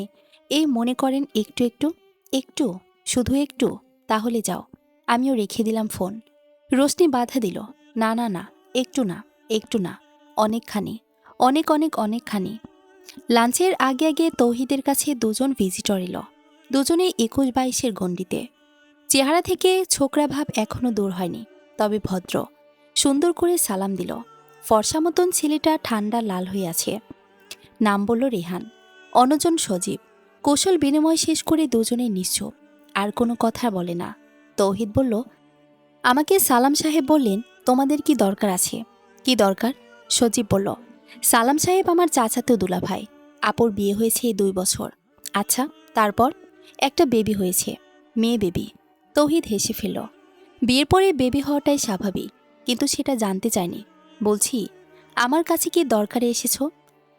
এই মনে করেন একটু একটু, একটু, শুধু একটু। তাহলে যাও, আমিও রেখে দিলাম ফোন। রোশনি বাধা দিল, না না না, একটু না, একটু না, অনেকখানি, অনেক অনেক অনেকখানি। লাঞ্চের আগে আগে তৌহিদের কাছে দুজন ভিজিটর এলো। দুজনেই 21-22-এর গণ্ডিতে। চেহারা থেকে ছোকরা ভাব এখনো দূর হয়নি, তবে ভদ্র। সুন্দর করে সালাম দিল। ফর্সা মতন ছেলেটা ঠান্ডা লাল হয়ে আছে। নাম বলল রেহান। অন্যজন সজীব। কৌশল বিনিময় শেষ করে দুজনেই নিশ্চুপ, আর কোনো কথা বলে না। তৌহিদ বলল, আমাকে সালাম সাহেব বললেন তোমাদের কি দরকার আছে। কি দরকার? সজীব বলল, সালাম সাহেব আমার চাচাতো দুলাভাই। আপুর বিয়ে হয়েছে 2 বছর। আচ্ছা, তারপর? একটা বেবি হয়েছে, মেয়ে বেবি। তৌহিদ হেসে ফেলল। বিয়ের পরে বেবি হওয়াটাই স্বাভাবিক, কিন্তু সেটা জানতে চাইনি। বলছি, আমার কাছে কি দরকারে এসেছ?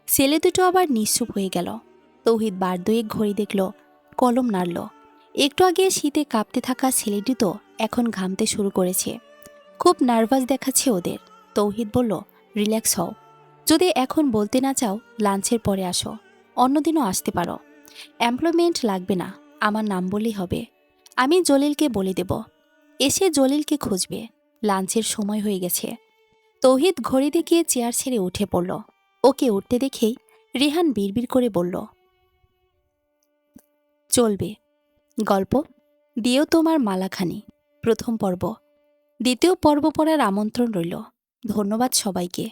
ছেলে দুটো আবার নিশ্চুপ হয়ে গেল। তৌহিদ বার দুয়েক ঘড়ি দেখল, কলম নাড়ল। একটু আগে শীতে কাঁপতে থাকা ছেলেটি তো এখন ঘামতে শুরু করেছে। খুব নার্ভাস দেখাচ্ছে ওদের। তৌহিদ বলল, রিল্যাক্স হও। যদি এখন বলতে না চাও, লাঞ্চের পরে আসো। অন্যদিনও আসতে পারো। এমপ্লয়মেন্ট লাগবে না, আমার নাম বললেই হবে। আমি জলিলকে বলে দেব। এসে জলিলকে খুঁজবে। লাঞ্চের সময় হয়ে গেছে। তৌহিদ ঘড়ি দেখিয়ে চেয়ার ছেড়ে উঠে পড়ল। ওকে উঠতে দেখেই রেহান বিড়বিড় করে বলল, চলবে। গল্প দিও তোমার মালাখানি, প্রথম পর্ব। দ্বিতীয় পর্ব পড়ার আমন্ত্রণ রইল। ধন্যবাদ সবাইকে।